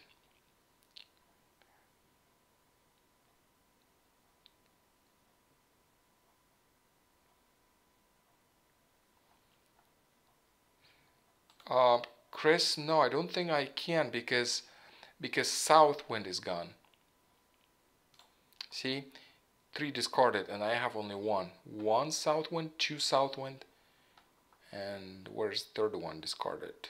Speaker 1: Chris, no, I don't think I can, because south wind is gone. See, 3 discarded, and I have only 1. 1 south wind, 2 south wind, and where's the third one discarded?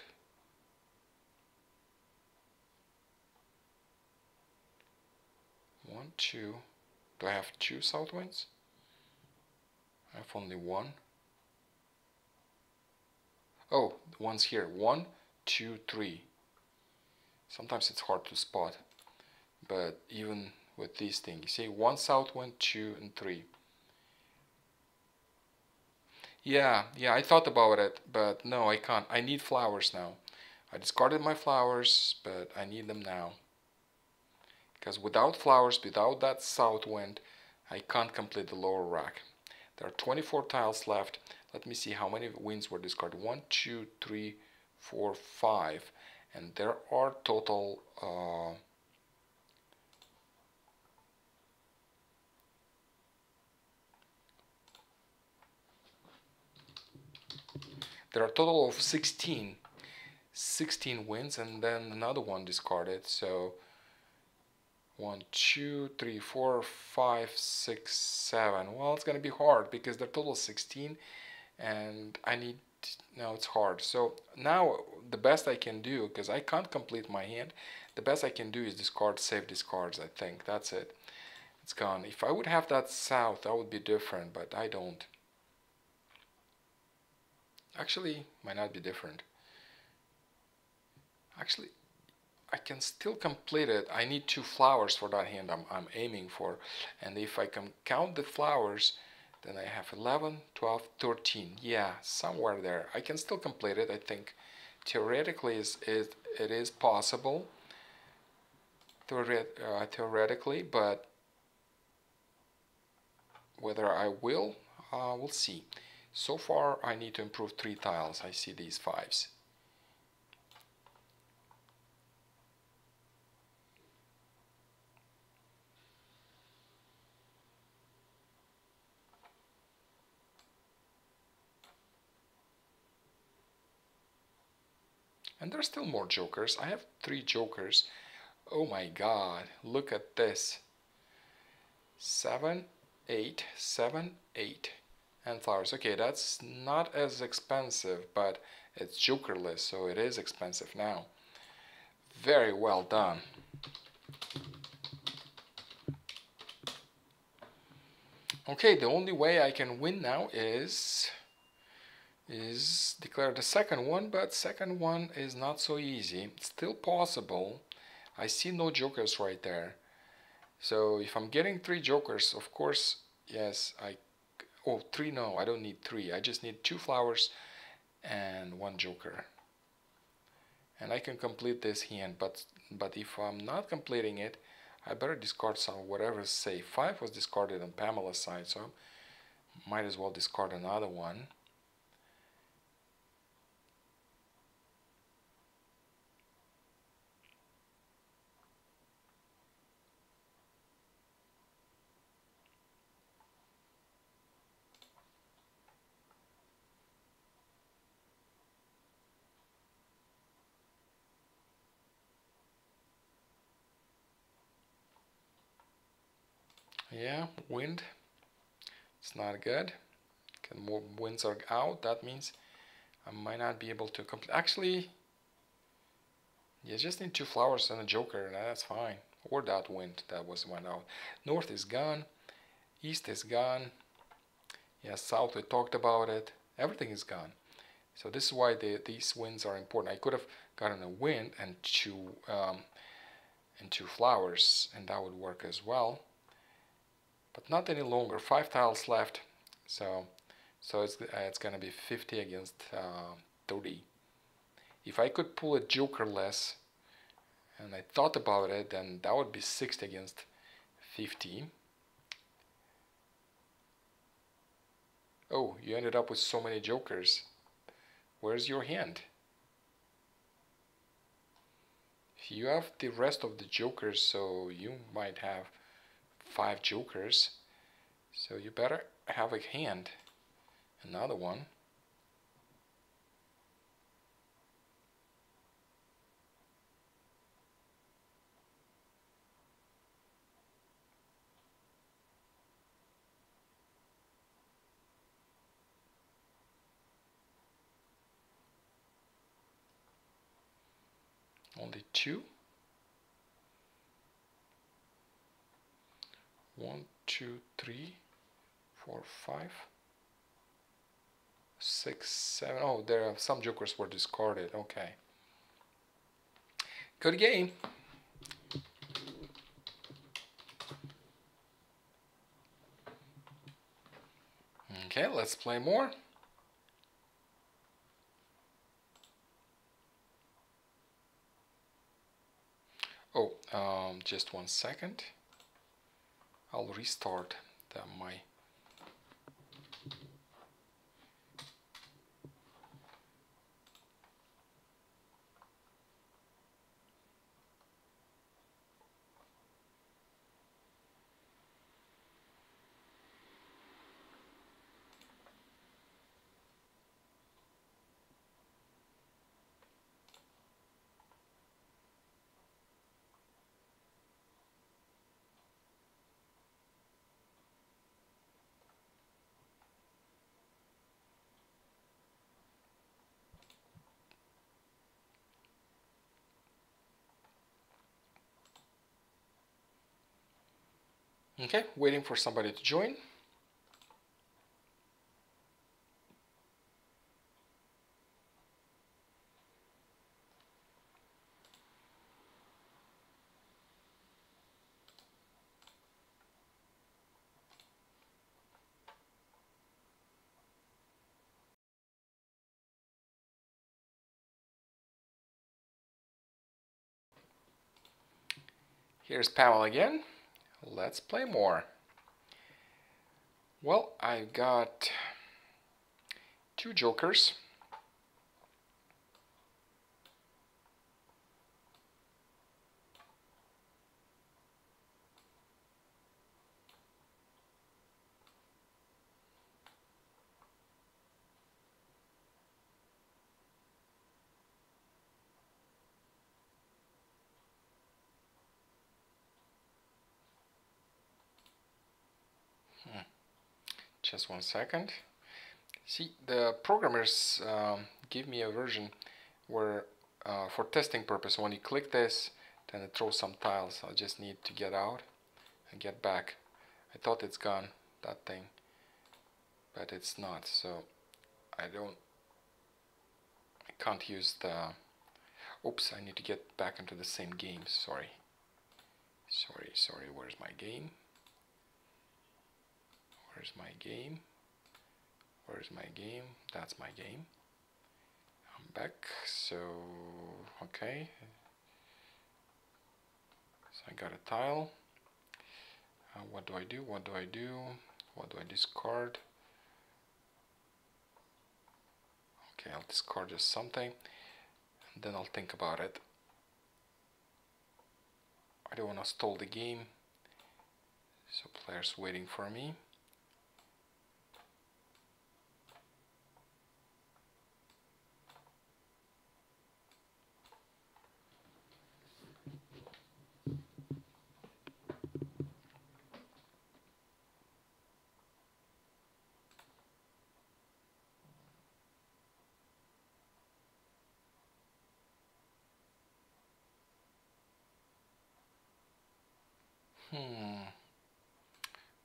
Speaker 1: 1, 2. Do I have 2 south winds? I have only 1. Oh, the one's here. 1, 2, 3. Sometimes it's hard to spot, but even with these things, you see, 1 south wind, 2, and 3. Yeah, I thought about it, but no, I can't. I need flowers now. I discarded my flowers, but I need them now. Because without flowers, without that south wind, I can't complete the lower rack. There are 24 tiles left. Let me see how many winds were discarded. 1, 2, 3, 4, 5. And there are total... there are a total of 16 wins, and then another one discarded. So 1, 2, 3, 4, 5, 6, 7. Well, it's gonna be hard because the total is 16, and I need... No, it's hard. So now the best I can do, because I can't complete my hand, the best I can do is discard, save discards. I think that's it. It's gone. If I would have that south, that would be different, but I don't. Actually, might not be different. Actually, I can still complete it. I need 2 flowers for that hand I'm aiming for. And if I can count the flowers, then I have 11, 12, 13. Yeah, somewhere there. I can still complete it, I think. Theoretically, it is possible. Theoretically, but whether I will, we'll see. So far, I need to improve 3 tiles. I see these 5s. And there's still more jokers. I have 3 jokers. Oh my god, look at this. 7, 8, 7, 8. And flowers. Okay, that's not as expensive, but it's jokerless, so it is expensive now. Very well done. Okay, the only way I can win now is declare the second one, but second one is not so easy. It's still possible. I see no jokers right there. So if I'm getting 3 jokers, of course, yes, Oh, three, no, I don't need three. I just need 2 flowers and 1 joker. And I can complete this hand, but if I'm not completing it, I better discard some whatever. Say 5 was discarded on Pamela's side, so might as well discard another one. Yeah, wind. It's not good. More winds are out. That means I might not be able to complete. Actually, you just need 2 flowers and a joker. That's fine. Or that wind that was one out. North is gone. East is gone. Yeah, south, we talked about it. Everything is gone. So this is why these winds are important. I could have gotten a wind and 2 flowers, and that would work as well. But not any longer. 5 tiles left. So it's gonna be 50 against 30. If I could pull a joker less, and I thought about it, then that would be 60 against 50. Oh, you ended up with so many jokers. Where's your hand? You have the rest of the jokers, so you might have 5 jokers. So you better have a hand. Another one. Only 2. 1, 2, 3, 4, 5, 6, 7. Oh, there are some jokers were discarded. Okay. Good game. Okay, let's play more. Oh, just 1 second. I'll restart my. Okay, waiting for somebody to join. Here's Pamela again. Let's play more. Well, I got 2 jokers. Just 1 second. See, the programmers give me a version where, for testing purpose, when you click this, then it throws some tiles. I just need to get out and get back. I thought it's gone, that thing, but it's not. So I can't use the. Oops! I need to get back into the same game. Sorry. Where's my game? Where's my game? Where is my game? That's my game. I'm back. So, okay. So I got a tile. What do I do? What do I do? What do I discard? Okay, I'll discard just something, and then I'll think about it. I don't want to stall the game, so players waiting for me.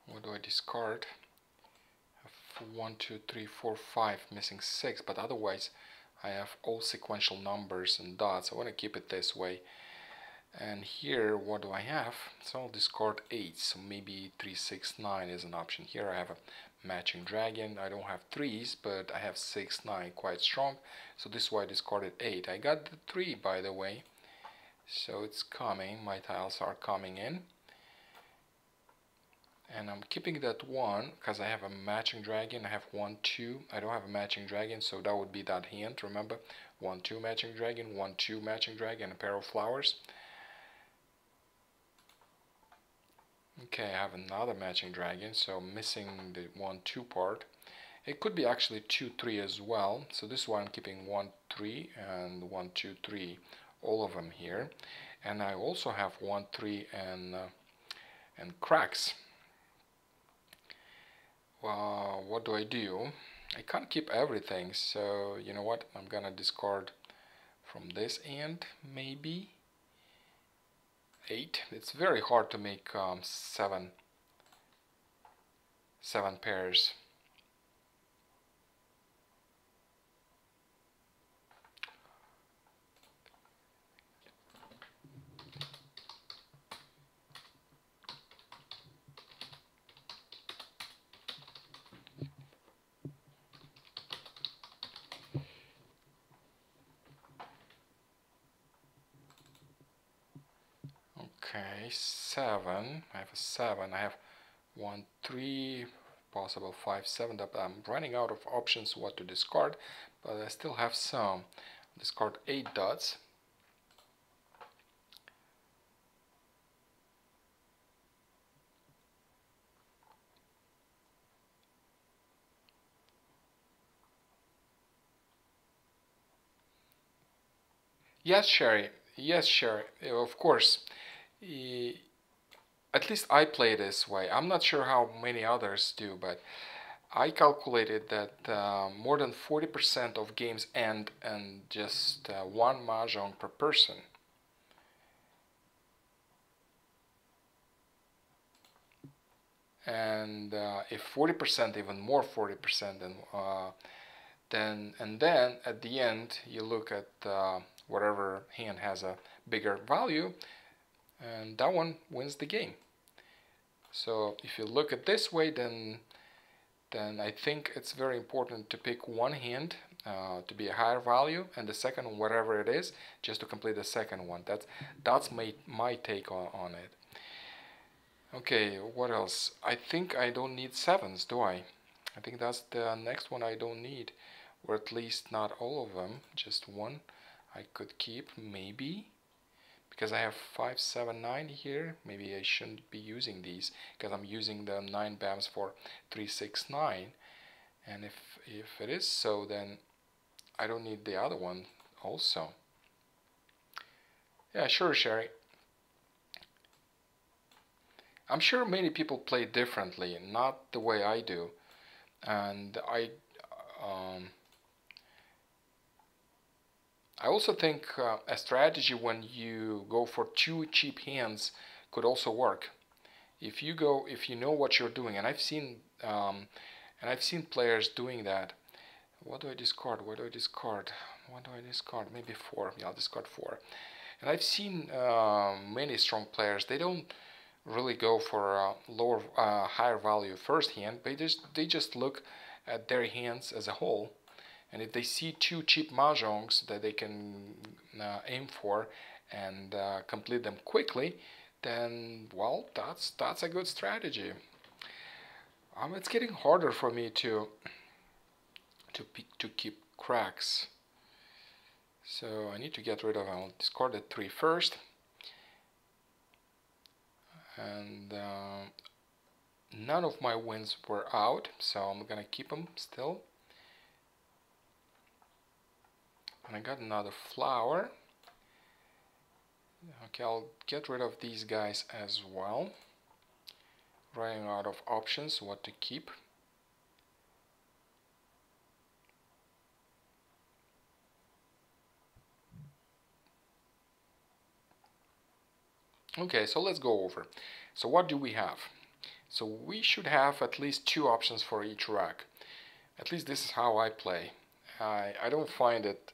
Speaker 1: What do I discard? I have 1, 2, 3, 4, 5, missing 6, but otherwise I have all sequential numbers and dots. I want to keep it this way. And here, what do I have? So I'll discard 8, so maybe 3, 6, 9 is an option. Here I have a matching dragon. I don't have 3s, but I have 6, 9, quite strong. So this is why I discarded 8. I got the 3, by the way. So it's coming, my tiles are coming in. And I'm keeping that 1 because I have a matching dragon. I have 1, 2. I don't have a matching dragon, so that would be that hand. Remember, 1, 2 matching dragon, 1, 2 matching dragon, a pair of flowers. Okay, I have another matching dragon, so I'm missing the 1, 2 part. It could be actually 2, 3 as well. So this is why I'm keeping 1, 3 and 1, 2, 3, all of them here. And I also have 1, 3 and cracks. Well, what do? I can't keep everything, so you know what? I'm gonna discard from this end, maybe 8. It's very hard to make 7 pairs. Okay, 7. I have a 7. I have 1, 3, possible 5, 7. I'm running out of options what to discard, but I still have some. Discard 8 dots. Yes, Sherry. Yes, Sherry. Of course. At least I play this way. I'm not sure how many others do, but I calculated that more than 40% of games end in just one mahjong per person. And if 40%, even more 40%, then at the end you look at whatever hand has a bigger value, and that one wins the game. So if you look at this way, then I think it's very important to pick one hand to be a higher value, and the second one, whatever it is, just to complete the second one. That's my take on it. Okay, what else? I think I don't need 7s, do I? I think that's the next one I don't need, or at least not all of them, just one I could keep, maybe. Because I have 5, 7, 9 here, maybe I shouldn't be using these, because I'm using the 9 BAMs for 3, 6, 9. And if it is so, then I don't need the other one also. Yeah, sure, Sherry. I'm sure many people play differently, not the way I do. And I also think a strategy when you go for 2 cheap hands could also work. If you know what you're doing, and I've seen players doing that. What do I discard? What do I discard? What do I discard? Maybe 4. Yeah, I'll discard 4. And I've seen many strong players. They don't really go for higher value first hand, but they just look at their hands as a whole. And if they see two cheap mahjongs that they can aim for and complete them quickly, then well, that's a good strategy. It's getting harder for me to keep cracks. So I need to get rid of. I'll discard the 3 first, and none of my wins were out, so I'm gonna keep them still. And I got another flower. Okay, I'll get rid of these guys as well. Running out of options what to keep. Okay, so let's go over. So what do we have? So we should have at least 2 options for each rack. At least this is how I play. I don't find it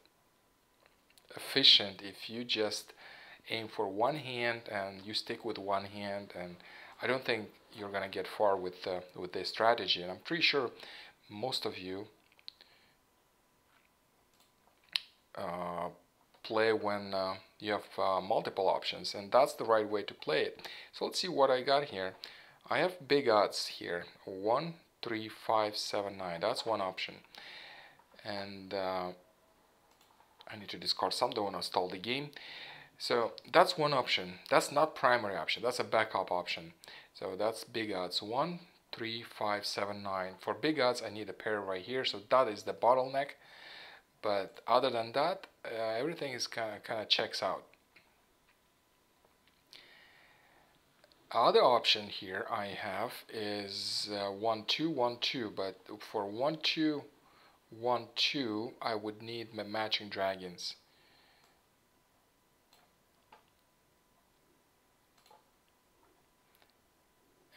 Speaker 1: efficient if you just aim for one hand and you stick with one hand, and I don't think you're gonna get far with this strategy. And I'm pretty sure most of you play when you have multiple options, and that's the right way to play it. So let's see what I got here. I have big odds here. 1, 3, 5, 7, 9. That's one option. And I need to discard some, don't want to stall the game. So that's one option. That's not primary option. That's a backup option. So that's big odds. 1, 3, 5, 7, 9. For big odds, I need a pair right here. So that is the bottleneck. But other than that, everything is kind of checks out. Other option here I have is 1, 2, 1, 2. But for 1, 2, 1, 2, I would need matching dragons.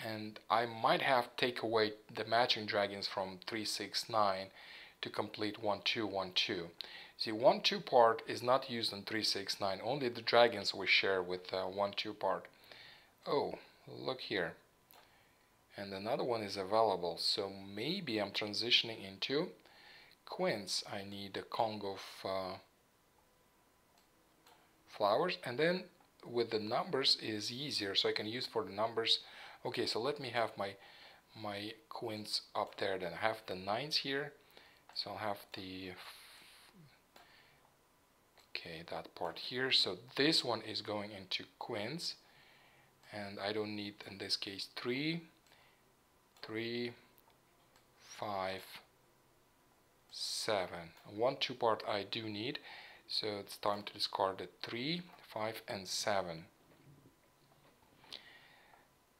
Speaker 1: And I might have take away the matching dragons from 3, 6, 9 to complete 1, 2, 1, 2. See, 1, 2 part is not used on 3, 6, 9. Only the dragons we share with 1, 2 part. Oh, look here. And another one is available. So maybe I'm transitioning into quints. I need a Kong of flowers. And then with the numbers is easier. So I can use for the numbers. Okay, so let me have my quints up there. Then I have the 9s here. So I'll have the, okay, that part here. So this one is going into quints, and I don't need, in this case, 3, 3, 5, 7. 1, 2 part I do need, so it's time to discard the 3, 5, and 7.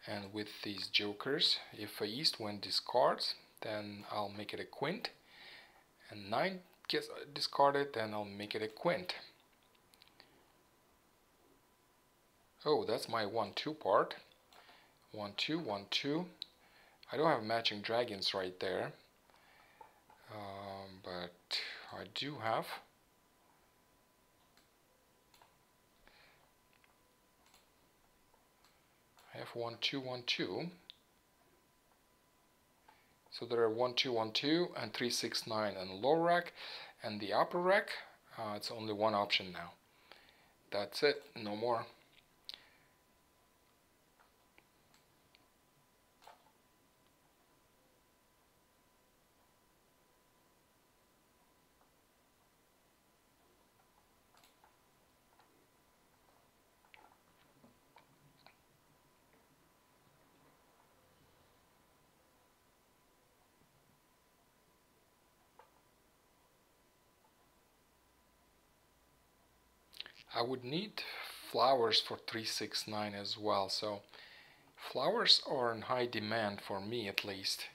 Speaker 1: And with these jokers, if a east wind discards, then I'll make it a quint. And 9 gets discarded, then I'll make it a quint. Oh, that's my 1, 2 part. 1, 2, 1, 2. I don't have matching dragons right there. But I do have. I have 1, 2, 1, 2. So there are 1, 2, 1, 2, and 3, 6, 9 and lower rack, and the upper rack, it's only one option now. That's it, no more. I would need flowers for 3, 6, 9 as well, so flowers are in high demand for me at least.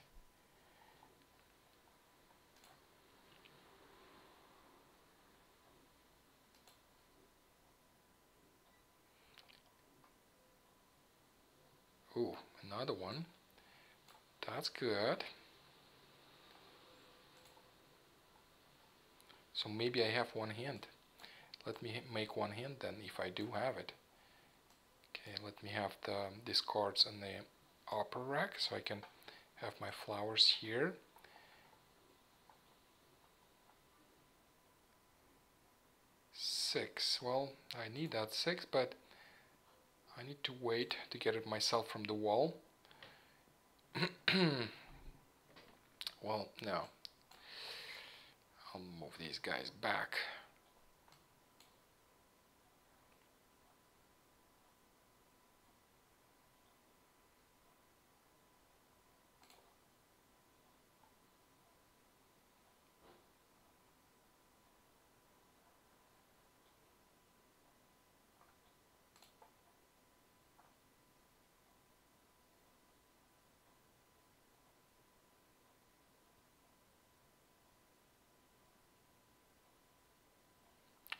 Speaker 1: Ooh, another one. That's good. So maybe I have one hand. Let me make one hand then, if I do have it. Okay, let me have the discards on the upper rack so I can have my flowers here. 6. Well, I need that 6, but I need to wait to get it myself from the wall. Well, no. I'll move these guys back.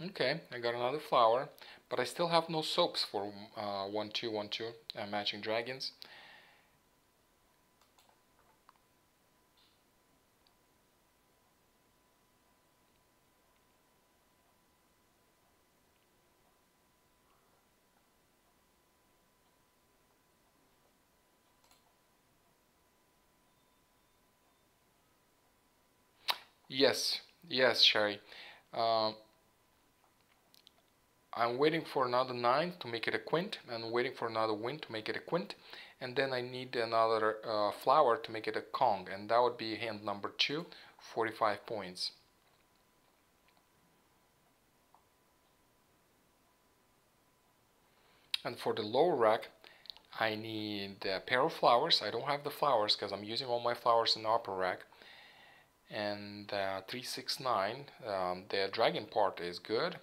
Speaker 1: Okay, I got another flower, but I still have no soaps for 1-2, 1-2 matching dragons. Yes, yes, Sherry. Um, I'm waiting for another 9 to make it a quint, and waiting for another win to make it a quint, and then I need another flower to make it a Kong, and that would be hand number 2, 45 points. And for the lower rack, I need a pair of flowers. I don't have the flowers because I'm using all my flowers in the upper rack. And 3, 6, 9, the dragon part is good.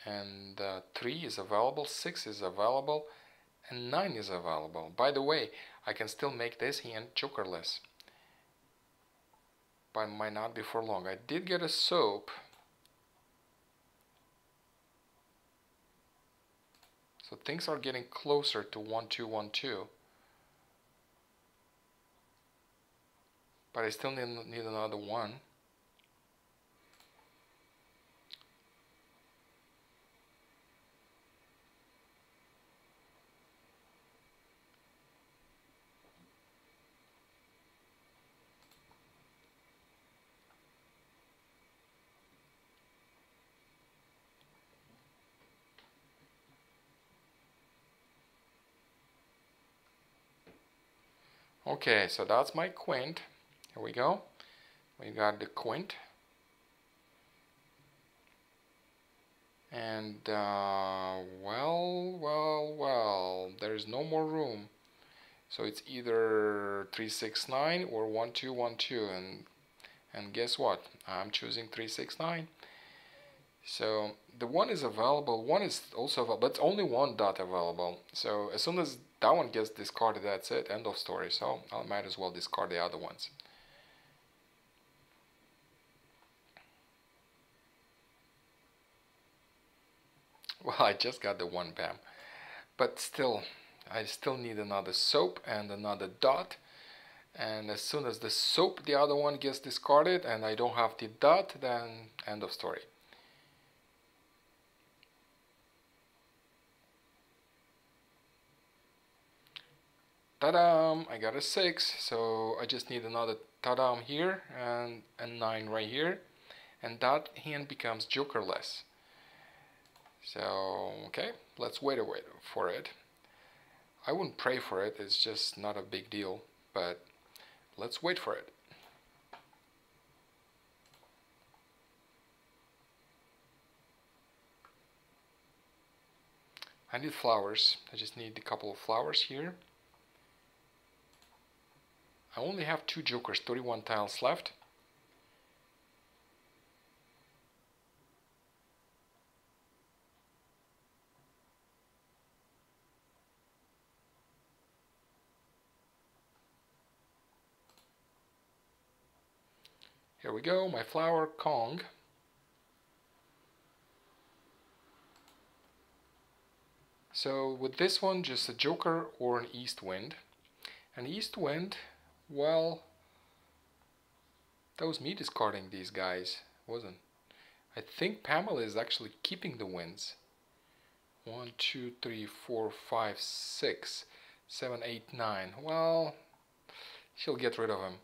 Speaker 1: And 3 is available, 6 is available, and 9 is available. By the way, I can still make this hand jokerless, but might not be for long. I did get a soap. So things are getting closer to 1-2, 1-2. But I still need another one. Okay, so that's my quint. Here we go. We got the quint. And, well, there's no more room. So it's either 3, 6, 9 or 1-2, 1-2. And guess what? I'm choosing 3, 6, 9. So the 1 is available, 1 is also available, but it's only 1 dot available. So as soon as that one gets discarded, that's it, end of story. So I might as well discard the other ones. Well, I just got the 1 bam. But still, I still need another soap and another dot. And as soon as the soap, the other one gets discarded, and I don't have the dot, then end of story. Ta-da! I got a 6, so I just need another ta-da here and a 9 right here, and that hand becomes jokerless. So, okay, let's wait for it. I wouldn't pray for it, it's just not a big deal, but let's wait for it. I need flowers. I just need a couple of flowers here. I only have 2 jokers, 31 tiles left. Here we go, my flower Kong. So with this one, just a joker or an east wind. An east wind, well, that was me discarding these guys, wasn't? I think Pamela is actually keeping the wins. 1, 2, 3, 4, 5, 6, 7, 8, 9. Well, she'll get rid of him.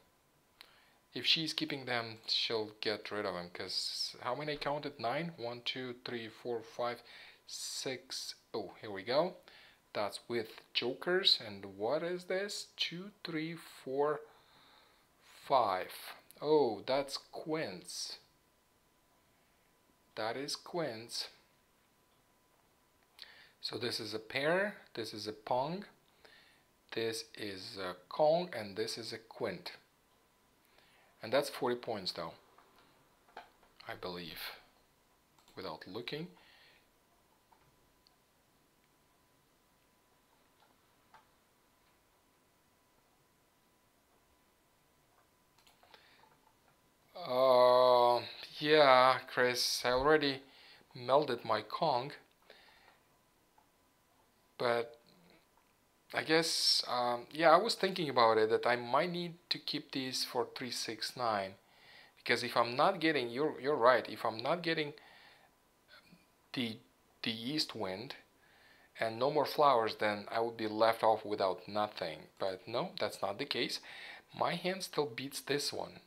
Speaker 1: If she's keeping them, she'll get rid of them. Because how many I counted? 9? 1, 2, 3, 4, 5, 6. Oh, here we go. That's with jokers. And what is this? 2, 3, 4, 5. Oh, that's queens. That is queens. So this is a pair, this is a pong, this is a Kong, and this is a quint. And that's 40 points though, I believe, without looking. Yeah, Chris, I already melded my Kong, but I guess, yeah, I was thinking about it, that I might need to keep these for 369, because if I'm not getting, you're right, if I'm not getting the east wind and no more flowers, then I would be left off without nothing. But no, that's not the case. My hand still beats this one,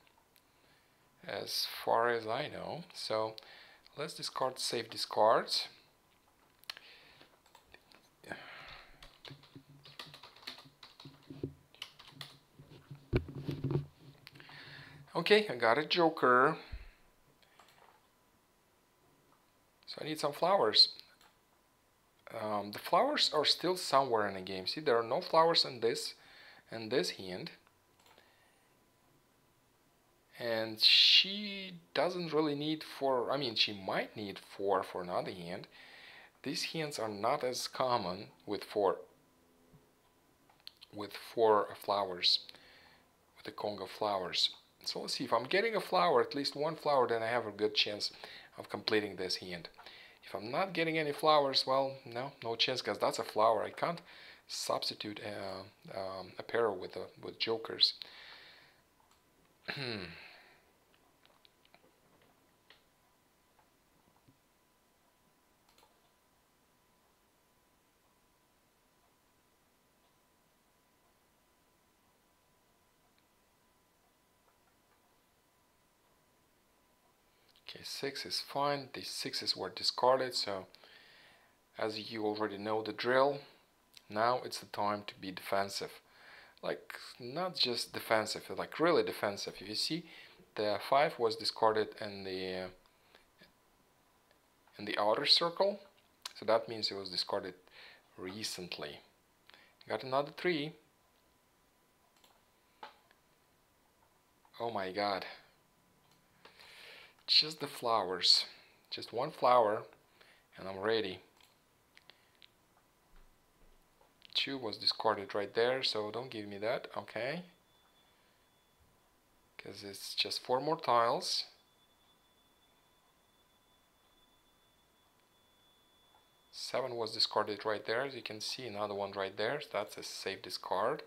Speaker 1: as far as I know. So let's discard, save discards. Okay, I got a joker. So I need some flowers. The flowers are still somewhere in the game. See, there are no flowers in this hand. And she doesn't really need 4. I mean, she might need 4 for another hand. These hands are not as common with 4 flowers, with the Kong of flowers. So let's see, if I'm getting a flower, at least one flower, then I have a good chance of completing this hand. If I'm not getting any flowers, well, no chance, because that's a flower. I can't substitute a pair with jokers. Okay, 6 is fine. These 6s were discarded, so as you already know the drill, now it's the time to be defensive. Like, not just defensive, like really defensive. If you see, the 5 was discarded in the outer circle, so that means it was discarded recently. Got another 3. Oh my god. Just the flowers. Just one flower and I'm ready. 2 was discarded right there, so don't give me that, okay? Because it's just 4 more tiles. 7 was discarded right there, as you can see, another one right there, so that's a safe discard.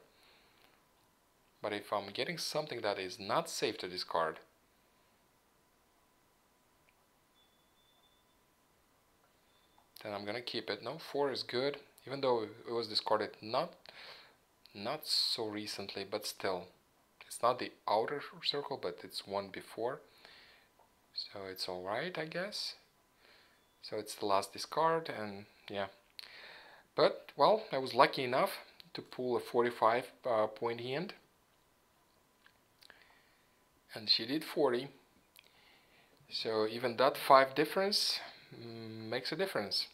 Speaker 1: But if I'm getting something that is not safe to discard, then I'm gonna keep it. No, 4 is good, even though it was discarded not so recently, but still. It's not the outer circle, but it's one before. So it's alright, I guess. So it's the last discard, and yeah. But, well, I was lucky enough to pull a 45 point hand. And she did 40. So even that 5 difference makes a difference.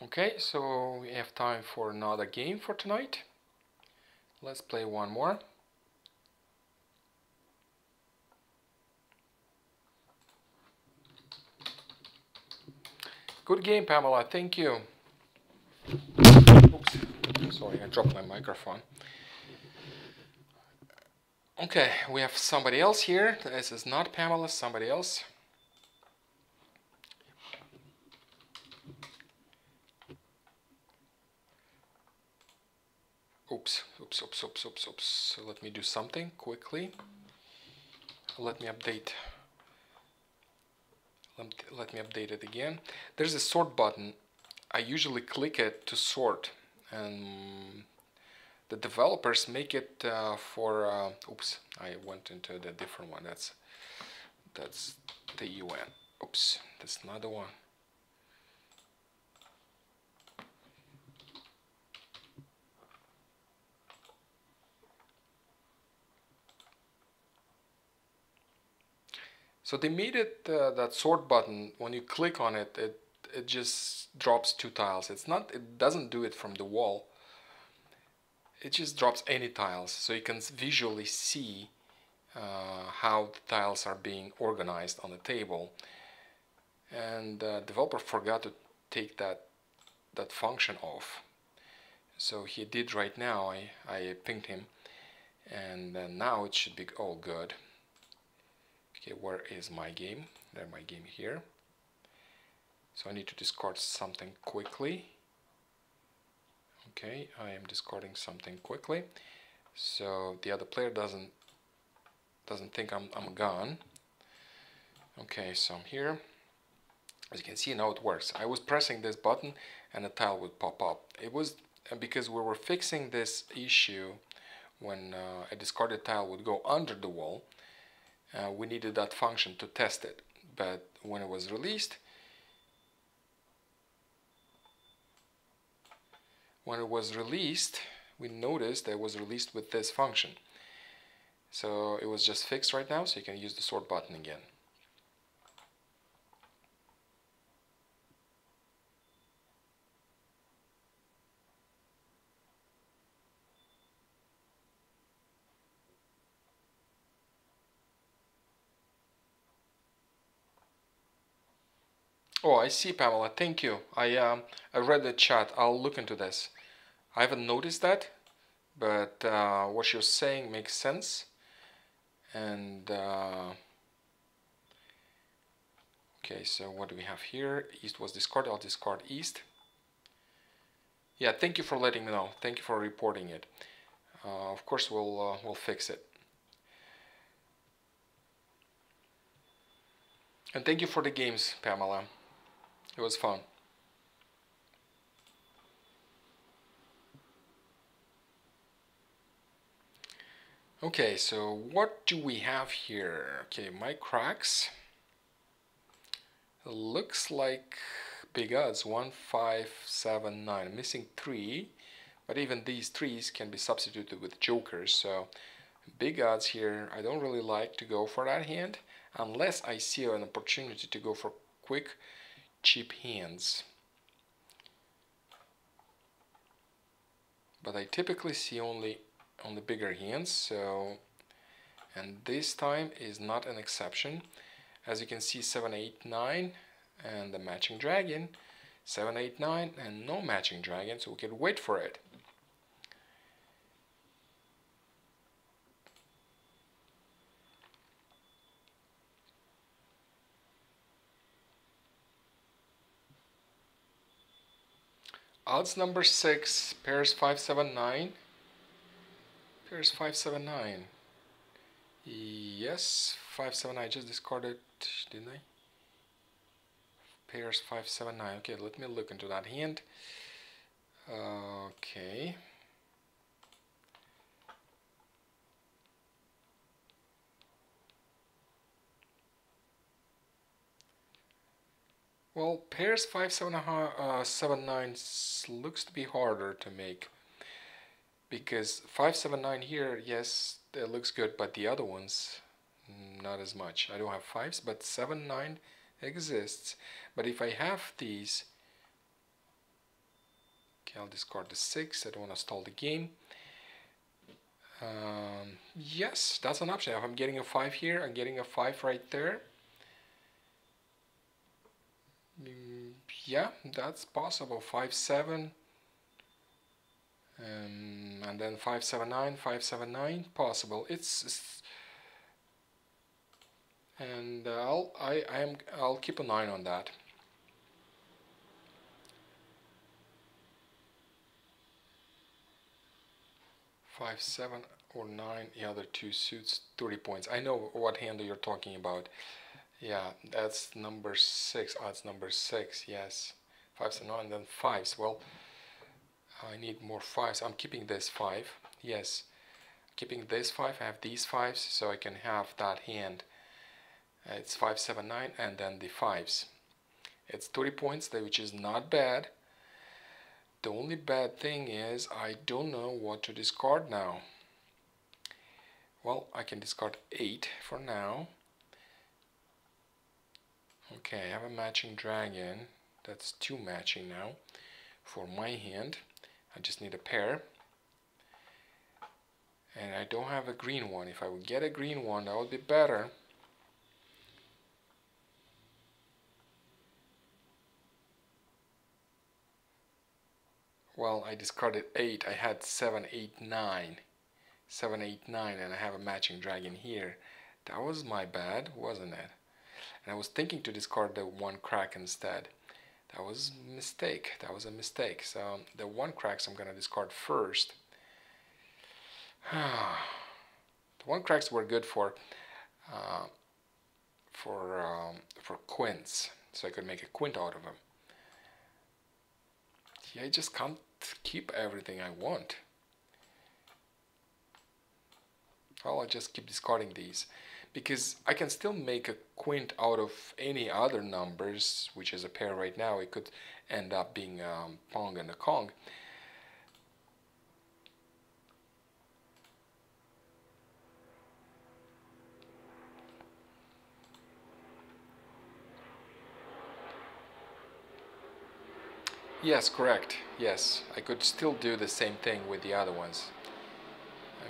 Speaker 1: Okay, so we have time for another game for tonight. Let's play one more. Good game, Pamela, thank you. Oops, sorry, I dropped my microphone. Okay, we have somebody else here. This is not Pamela, somebody else. Oops. So let me do something quickly. Let me update. Let me update it again. There's a sort button. I usually click it to sort, and the developers make it for. Oops, I went into the different one. That's the UN. Oops, that's not the one. So they made it that sort button. When you click on it, it just drops 2 tiles. It's not. It doesn't do it from the wall. It just drops any tiles, so you can visually see how the tiles are being organized on the table. And the developer forgot to take that function off. So he did right now. I pinged him, and now it should be all good. Okay, where is my game? There's my game here. So I need to discard something quickly. Okay, I am discarding something quickly, so the other player doesn't think I'm gone. Okay, so I'm here. As you can see, now it works. I was pressing this button and a tile would pop up. It was because we were fixing this issue when a discarded tile would go under the wall. We needed that function to test it, but when it was released, we noticed that it was released with this function. So it was just fixed right now, so you can use the sort button again. Oh, I see, Pamela. Thank you. I read the chat. I'll look into this. I haven't noticed that, but what you're saying makes sense. And okay, so what do we have here? East was discarded. I'll discard East. Yeah, thank you for letting me know. Thank you for reporting it. Of course, we'll fix it. And thank you for the games, Pamela. It was fun. Okay, so what do we have here? Okay, my cracks. It looks like big odds 1, 5, 7, 9. I'm missing 3, but even these 3s can be substituted with jokers. So big odds here. I don't really like to go for that hand unless I see an opportunity to go for quick, cheap hands. But I typically see only on the bigger hands, so, and this time is not an exception. As you can see, 7, 8, 9 and the matching dragon, 7, 8, 9 and no matching dragon, so we can wait for it. Odds number 6, pairs 5, 7, 9. Pairs 5, 7, 9. Yes, 5, 7, 9. I just discarded, didn't I? Pairs 5, 7, 9. Okay, let me look into that hand. Okay. Well, pairs 5, 7, 7, 9 looks to be harder to make, because 5, 7, 9 here, yes, it looks good, but the other ones, not as much. I don't have 5s, but 7, 9 exists. But if I have these, okay, I'll discard the 6. I don't want to stall the game. Yes, that's an option. If I'm getting a 5 here, I'm getting a 5 right there. Yeah, that's possible. 5, 7, and then 5, 7, 9, 5, 7, 9, possible. It's and I'll keep an eye on that. Five, 7, or 9. The other 2 suits, 30 points. I know what hand you're talking about. Yeah, that's number 6. Odds number 6. Yes, 5, 7, 9, and then 5s. Well, I need more fives. I'm keeping this 5. Yes, keeping this 5. I have these 5s, so I can have that hand. It's 5, 7, 9, and then the 5s. It's 30 points, which is not bad. The only bad thing is I don't know what to discard now. Well, I can discard 8 for now. Okay, I have a matching dragon. That's 2 matching now for my hand. I just need a pair. And I don't have a green one. If I would get a green one, that would be better. Well, I discarded 8. I had 7, 8, 9. 7, 8, 9, and I have a matching dragon here. That was my bad, wasn't it? And I was thinking to discard the 1 crack instead. That was a mistake. That was a mistake. So the 1 cracks I'm going to discard first. The 1 cracks were good for quints, so I could make a quint out of them. Yeah, I just can't keep everything I want. Well, I'll just keep discarding these, because I can still make a quint out of any other numbers, which is a pair right now. It could end up being a Pong and a Kong. Yes, correct. Yes, I could still do the same thing with the other ones.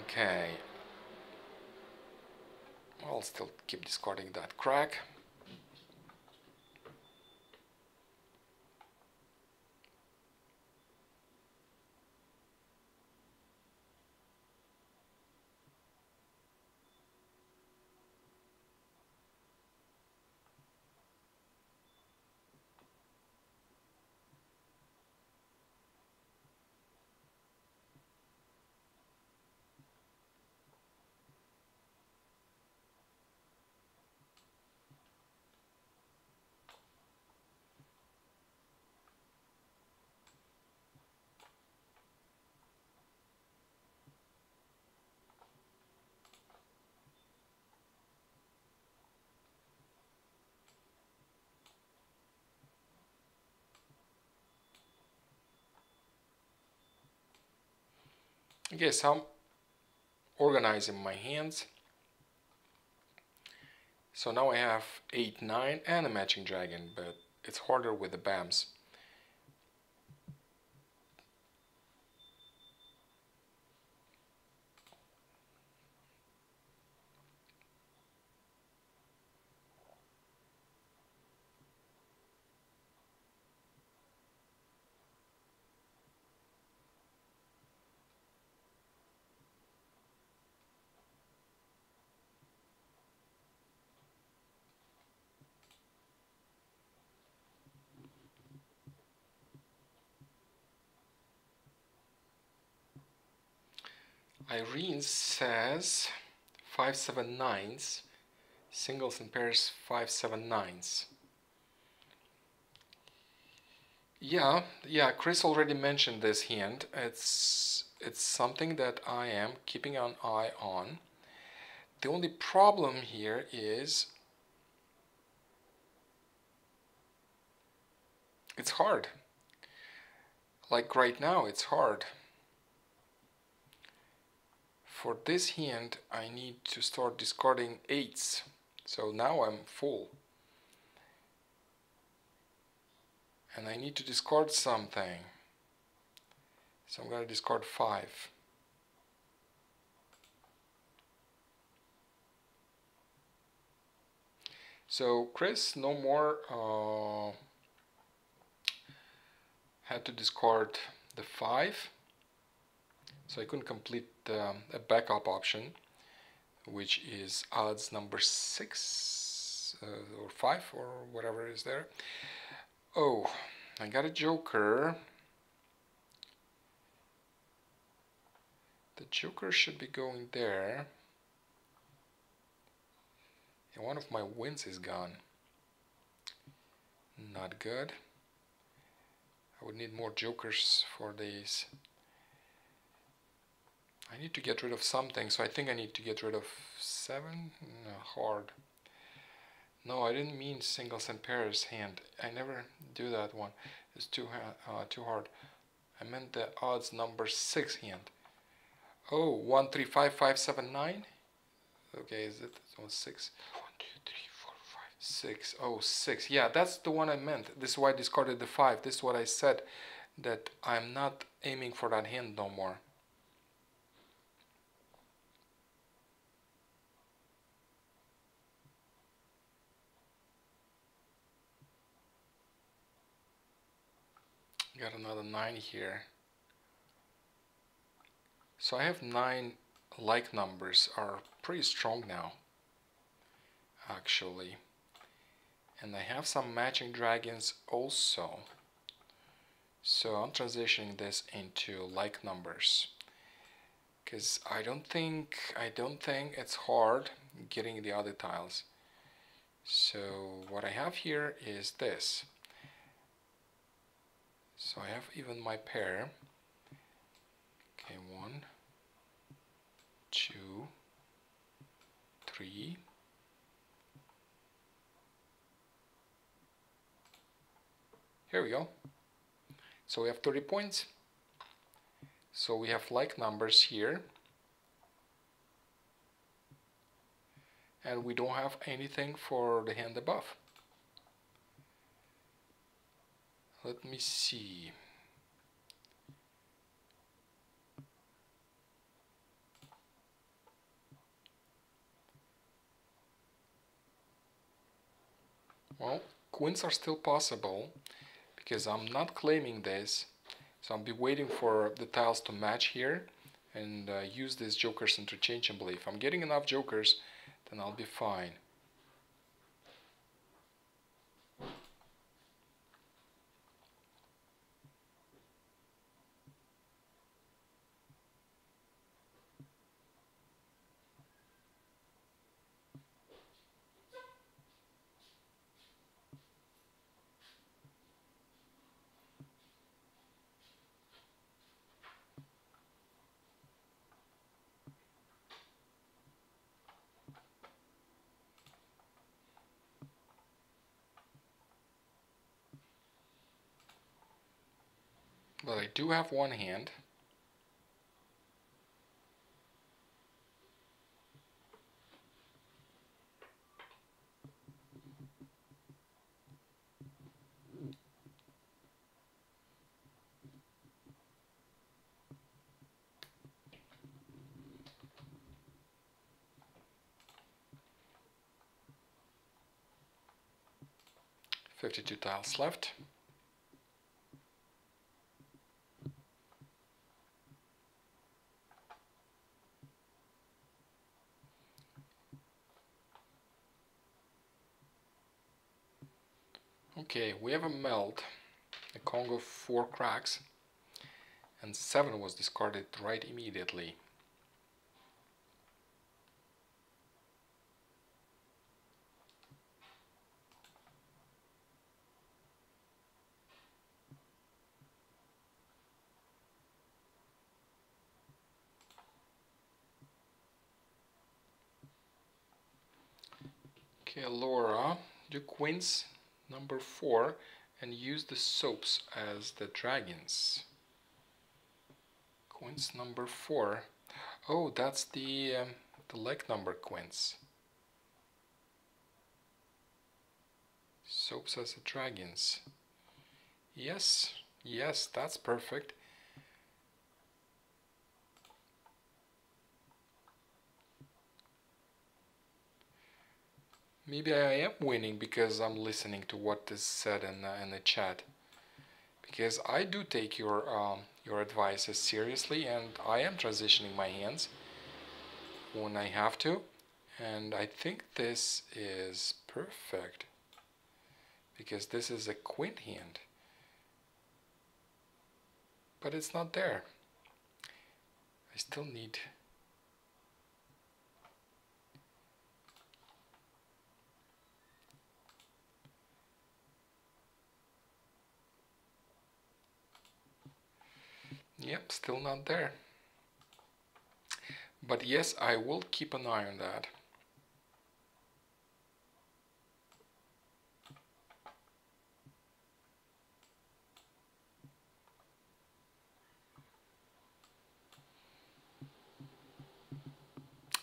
Speaker 1: Okay. I'll still keep discarding that crack. Okay, so I'm organizing my hands. So now I have 8, 9 and a matching dragon, but it's harder with the BAMs. Irene says 5, 7, 9s, singles and pairs 5, 7, 9s. Yeah, Chris already mentioned this hand. It's something that I am keeping an eye on. The only problem here is it's hard. Like right now, it's hard. For this hand, I need to start discarding 8s. So now I'm full. And I need to discard something. So I'm going to discard 5. So Chris no more had to discard the 5. So I couldn't complete a backup option, which is odds number 6 or 5 or whatever is there. Oh, I got a joker. The joker should be going there. And one of my wins is gone. Not good. I would need more jokers for these. I need to get rid of something, so I think I need to get rid of 7. No, hard. No, I didn't mean singles and pairs hand. I never do that one. It's too hard. I meant the odds number 6 hand. Oh, 1, 3, 5, 5, 7, 9. Okay, is it? Oh, 6. 1, 2, 3, 4, 5, 6. Oh, 6. Yeah, that's the one I meant. This is why I discarded the 5. This is what I said, that I'm not aiming for that hand no more. Got another 9 here. So I have 9 like numbers, are pretty strong now, actually. And I have some matching dragons also. So I'm transitioning this into like numbers, because I don't think it's hard getting the other tiles. So what I have here is this. So I have even my pair. Okay, 1, 2, 3. Here we go. So we have 30 points. So we have like numbers here. And we don't have anything for the hand above. Let me see. Well, queens are still possible, because I'm not claiming this. So I'll be waiting for the tiles to match here and use these jokers interchangeably. If I'm getting enough jokers, then I'll be fine. But I do have one hand. $52 tiles left. Okay, we have a meld, a Congo of 4 cracks, and 7 was discarded right immediately. Okay, Laura, do queens number 4 and use the soaps as the dragons. Queens number 4. Oh, that's the like number queens. Soaps as the dragons. Yes, yes, that's perfect. Maybe I am winning because I'm listening to what is said in the chat. Because I do take your advices seriously, and I am transitioning my hands when I have to. And I think this is perfect, because this is a queen hand. But it's not there. I still need... Yep, still not there. But yes, I will keep an eye on that.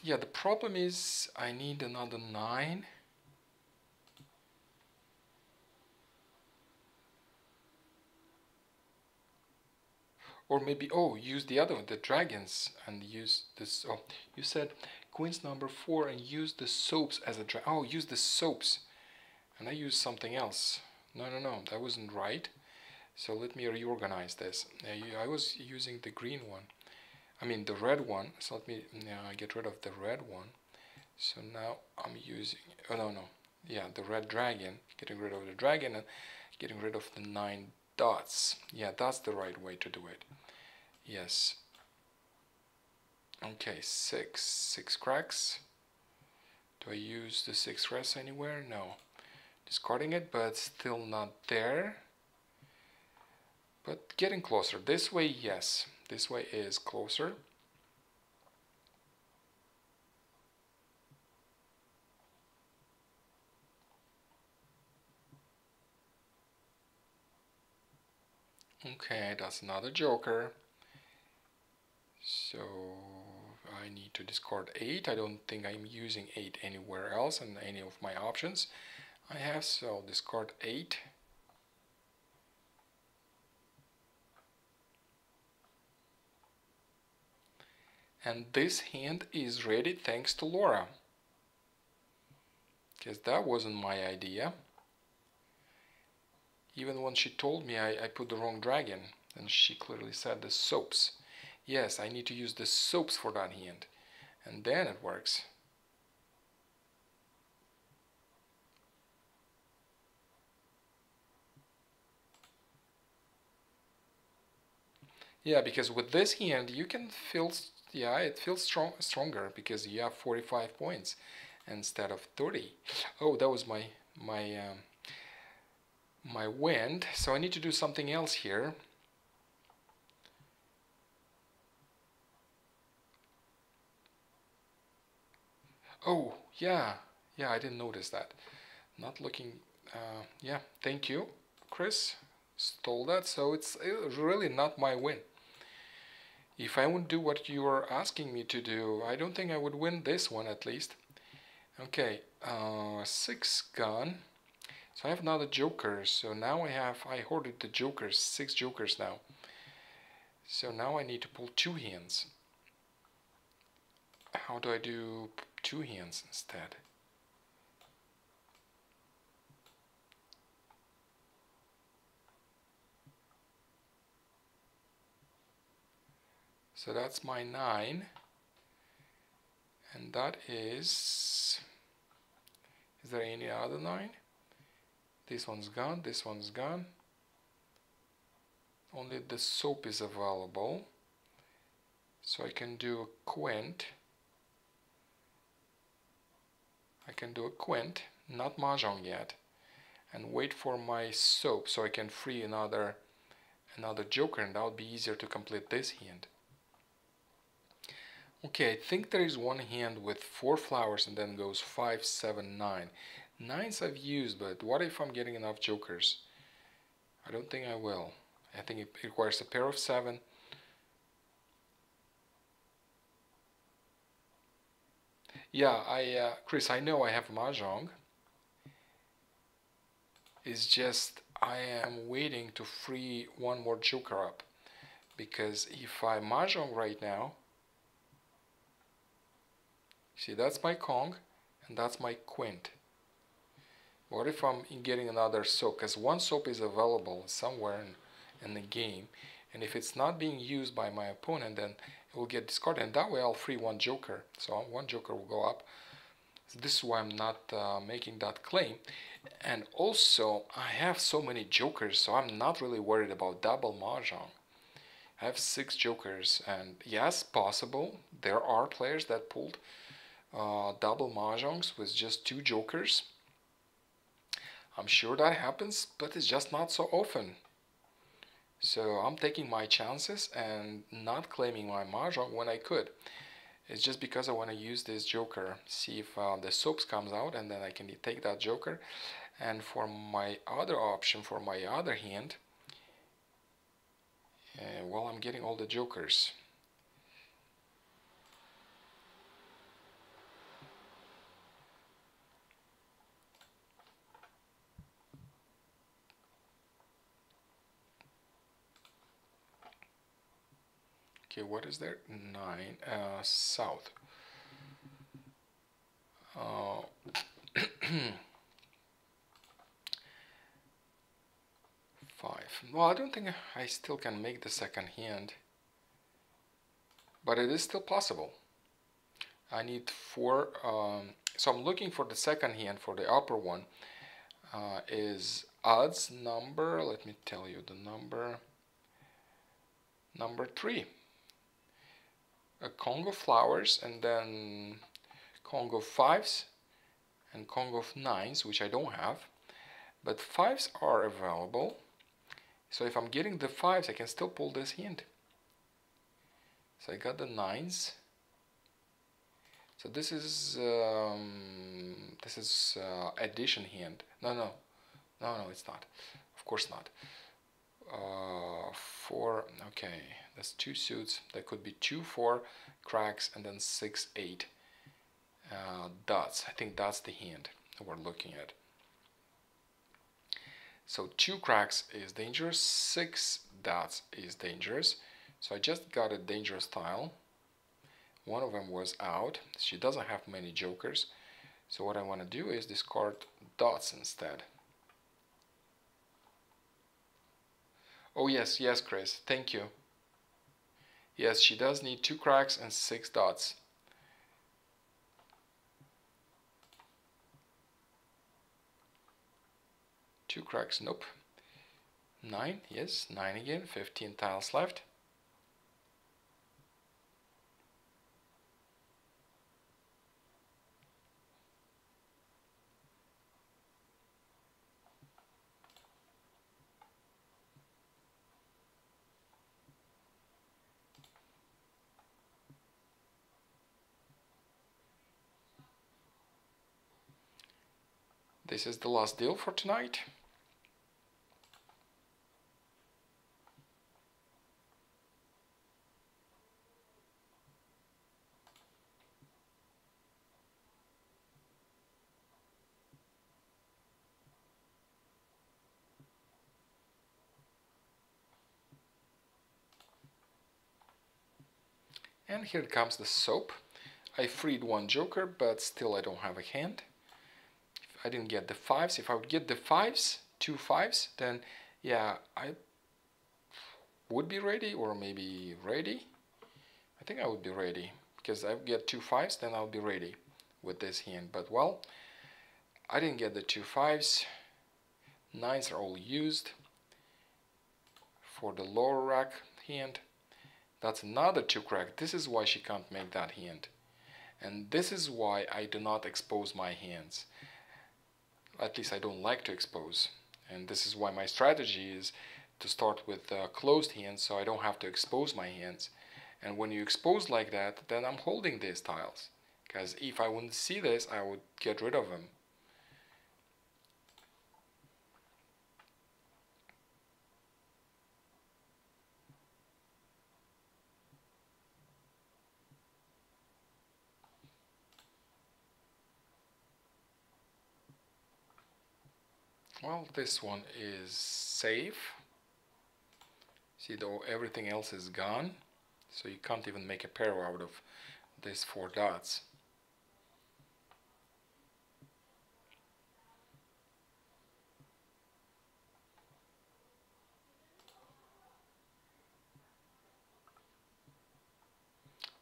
Speaker 1: Yeah, the problem is I need another 9. Or maybe, oh, use the other one, the dragons, and use this. Oh, you said queen's number 4 and use the soaps as a drag. Oh, use the soaps. And I used something else. No, no, no, that wasn't right. So let me reorganize this. I was using the green one. I mean the red one. So let me get rid of the red one. So now I'm using, oh no, no. Yeah, the red dragon. Getting rid of the dragon and getting rid of the 9 dots. Yeah, that's the right way to do it. Yes. Okay, 6 cracks. Do I use the 6 cracks anywhere? No. Discarding it, but still not there. But getting closer. This way, yes. This way is closer. Okay, that's another joker. So I need to discard 8. I don't think I'm using 8 anywhere else in any of my options I have, so discard 8. And this hand is ready thanks to Laura, because that wasn't my idea. Even when she told me I put the wrong dragon, and she clearly said the soaps. Yes, I need to use the soaps for that hand, and then it works. Yeah, because with this hand you can feel, yeah, it feels stronger because you have 45 points instead of 30. Oh, that was my wind, so I need to do something else here. Oh, yeah, I didn't notice that. Not looking, yeah, thank you, Chris. Stole that, so it's really not my win. If I would do what you are asking me to do, I don't think I would win this one at least. Okay, 6 gone. So I have now the jokers. So now I hoarded the jokers, 6 jokers now. So now I need to pull 2 hands. How do I do 2 hands instead? So that's my 9. And that is there any other 9? This one's gone, this one's gone. Only the soap is available. So I can do a quint. I can do a quint, not Mah Jongg yet, and wait for my soap so I can free another joker, and that would be easier to complete this hand. Okay, I think there is one hand with 4 flowers and then goes 5, 7, 9. 9s I've used, but what if I'm getting enough jokers? I don't think I will. I think it requires a pair of 7. Yeah, Chris, I know I have Mah Jongg. It's just I am waiting to free one more joker up. Because if I Mah Jongg right now, see, that's my Kong and that's my quint. What if I'm getting another soap? Because one soap is available somewhere in the game, and if it's not being used by my opponent, then it will get discarded, and that way I'll free one joker. So one joker will go up. So this is why I'm not making that claim. And also, I have so many jokers, so I'm not really worried about double Mah Jongg. I have 6 jokers, and yes, possible. There are players that pulled double Mah Jongs with just 2 jokers. I'm sure that happens, but it's just not so often. So I'm taking my chances and not claiming my mahjong when I could. It's just because I want to use this joker, see if the soaps comes out, and then I can take that joker. And for my other option, for my other hand, well, I'm getting all the jokers. Okay, what is there? 9, south. 5. Well, I don't think I still can make the second hand, but it is still possible. I need 4, so I'm looking for the second hand for the upper one. Is odds number, let me tell you the number 3. A Congo flowers, and then Congo 5s and Congo 9s, which I don't have, but 5s are available. So if I'm getting the 5s, I can still pull this hand. So I got the 9s. So this is addition hand. No, it's not. Of course not. 4. Okay, that's 2 suits. That could be 2 4 cracks and then 6 8 dots. I think that's the hand that we're looking at. So 2 cracks is dangerous, 6 dots is dangerous. So I just got a dangerous tile. One of them was out. She doesn't have many jokers. So what I want to do is discard dots instead. Oh yes, Chris, thank you. Yes, she does need 2 cracks and 6 dots. Two cracks, nope. 9, yes, 9 again, 15 tiles left. This is the last deal for tonight. And here comes the soap. I freed 1 joker, but still I don't have a hand. If I didn't get the 5s, if I would get the 5s, 2 5s, then yeah, I would be ready, or maybe ready. I think I would be ready, because I get 2 5s, then I'll be ready with this hand. But well, I didn't get the 2 5s. 9s are all used for the lower rack hand. That's another 2 crack. This is why she can't make that hand. And this is why I do not expose my hands. At least I don't like to expose. And this is why my strategy is to start with closed hands, so I don't have to expose my hands. And when you expose like that, then I'm holding these tiles. Because if I wouldn't see this, I would get rid of them. Well, this one is safe. See, though everything else is gone, so you can't even make a pair out of these 4 dots.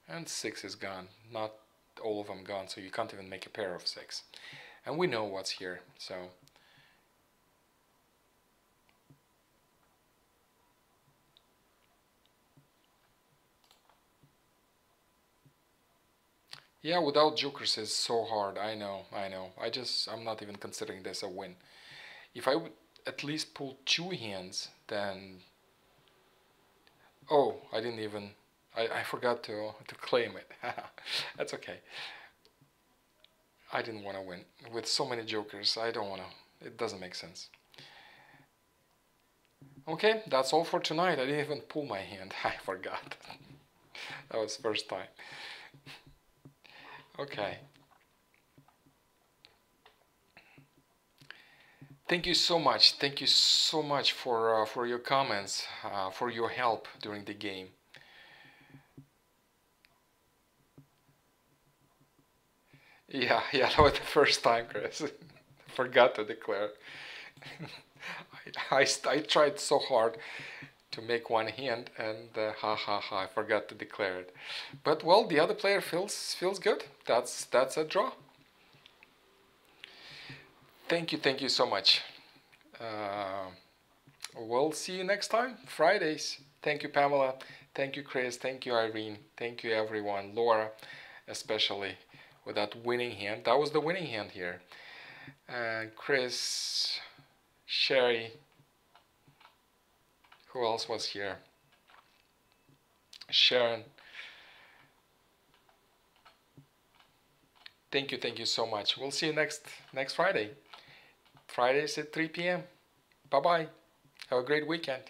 Speaker 1: And 6 is gone. Not all of them gone, so you can't even make a pair of 6. And we know what's here, so yeah, without jokers is so hard. I know. I'm not even considering this a win. If I would at least pull 2 hands, then I didn't even, I forgot to claim it. That's okay. I didn't want to win. With so many jokers, I don't want to. It doesn't make sense. Okay, that's all for tonight. I didn't even pull my hand. I forgot. That was first time. Okay. Thank you so much. Thank you so much for your comments, for your help during the game. Yeah, yeah, that was the first time, Chris. Forgot to declare. I tried so hard to make one hand, and ha ha ha, I forgot to declare it. But well, the other player feels good. That's a draw. Thank you so much. Uh, we'll see you next time, Fridays. Thank you, Pamela. Thank you, Chris. Thank you, Irene. Thank you, everyone. Laura, especially with that winning hand. That was the winning hand here. Chris, Sherry. Who else was here? Sharon. Thank you so much. We'll see you next Friday. Fridays at 3 p.m. Bye bye. Have a great weekend.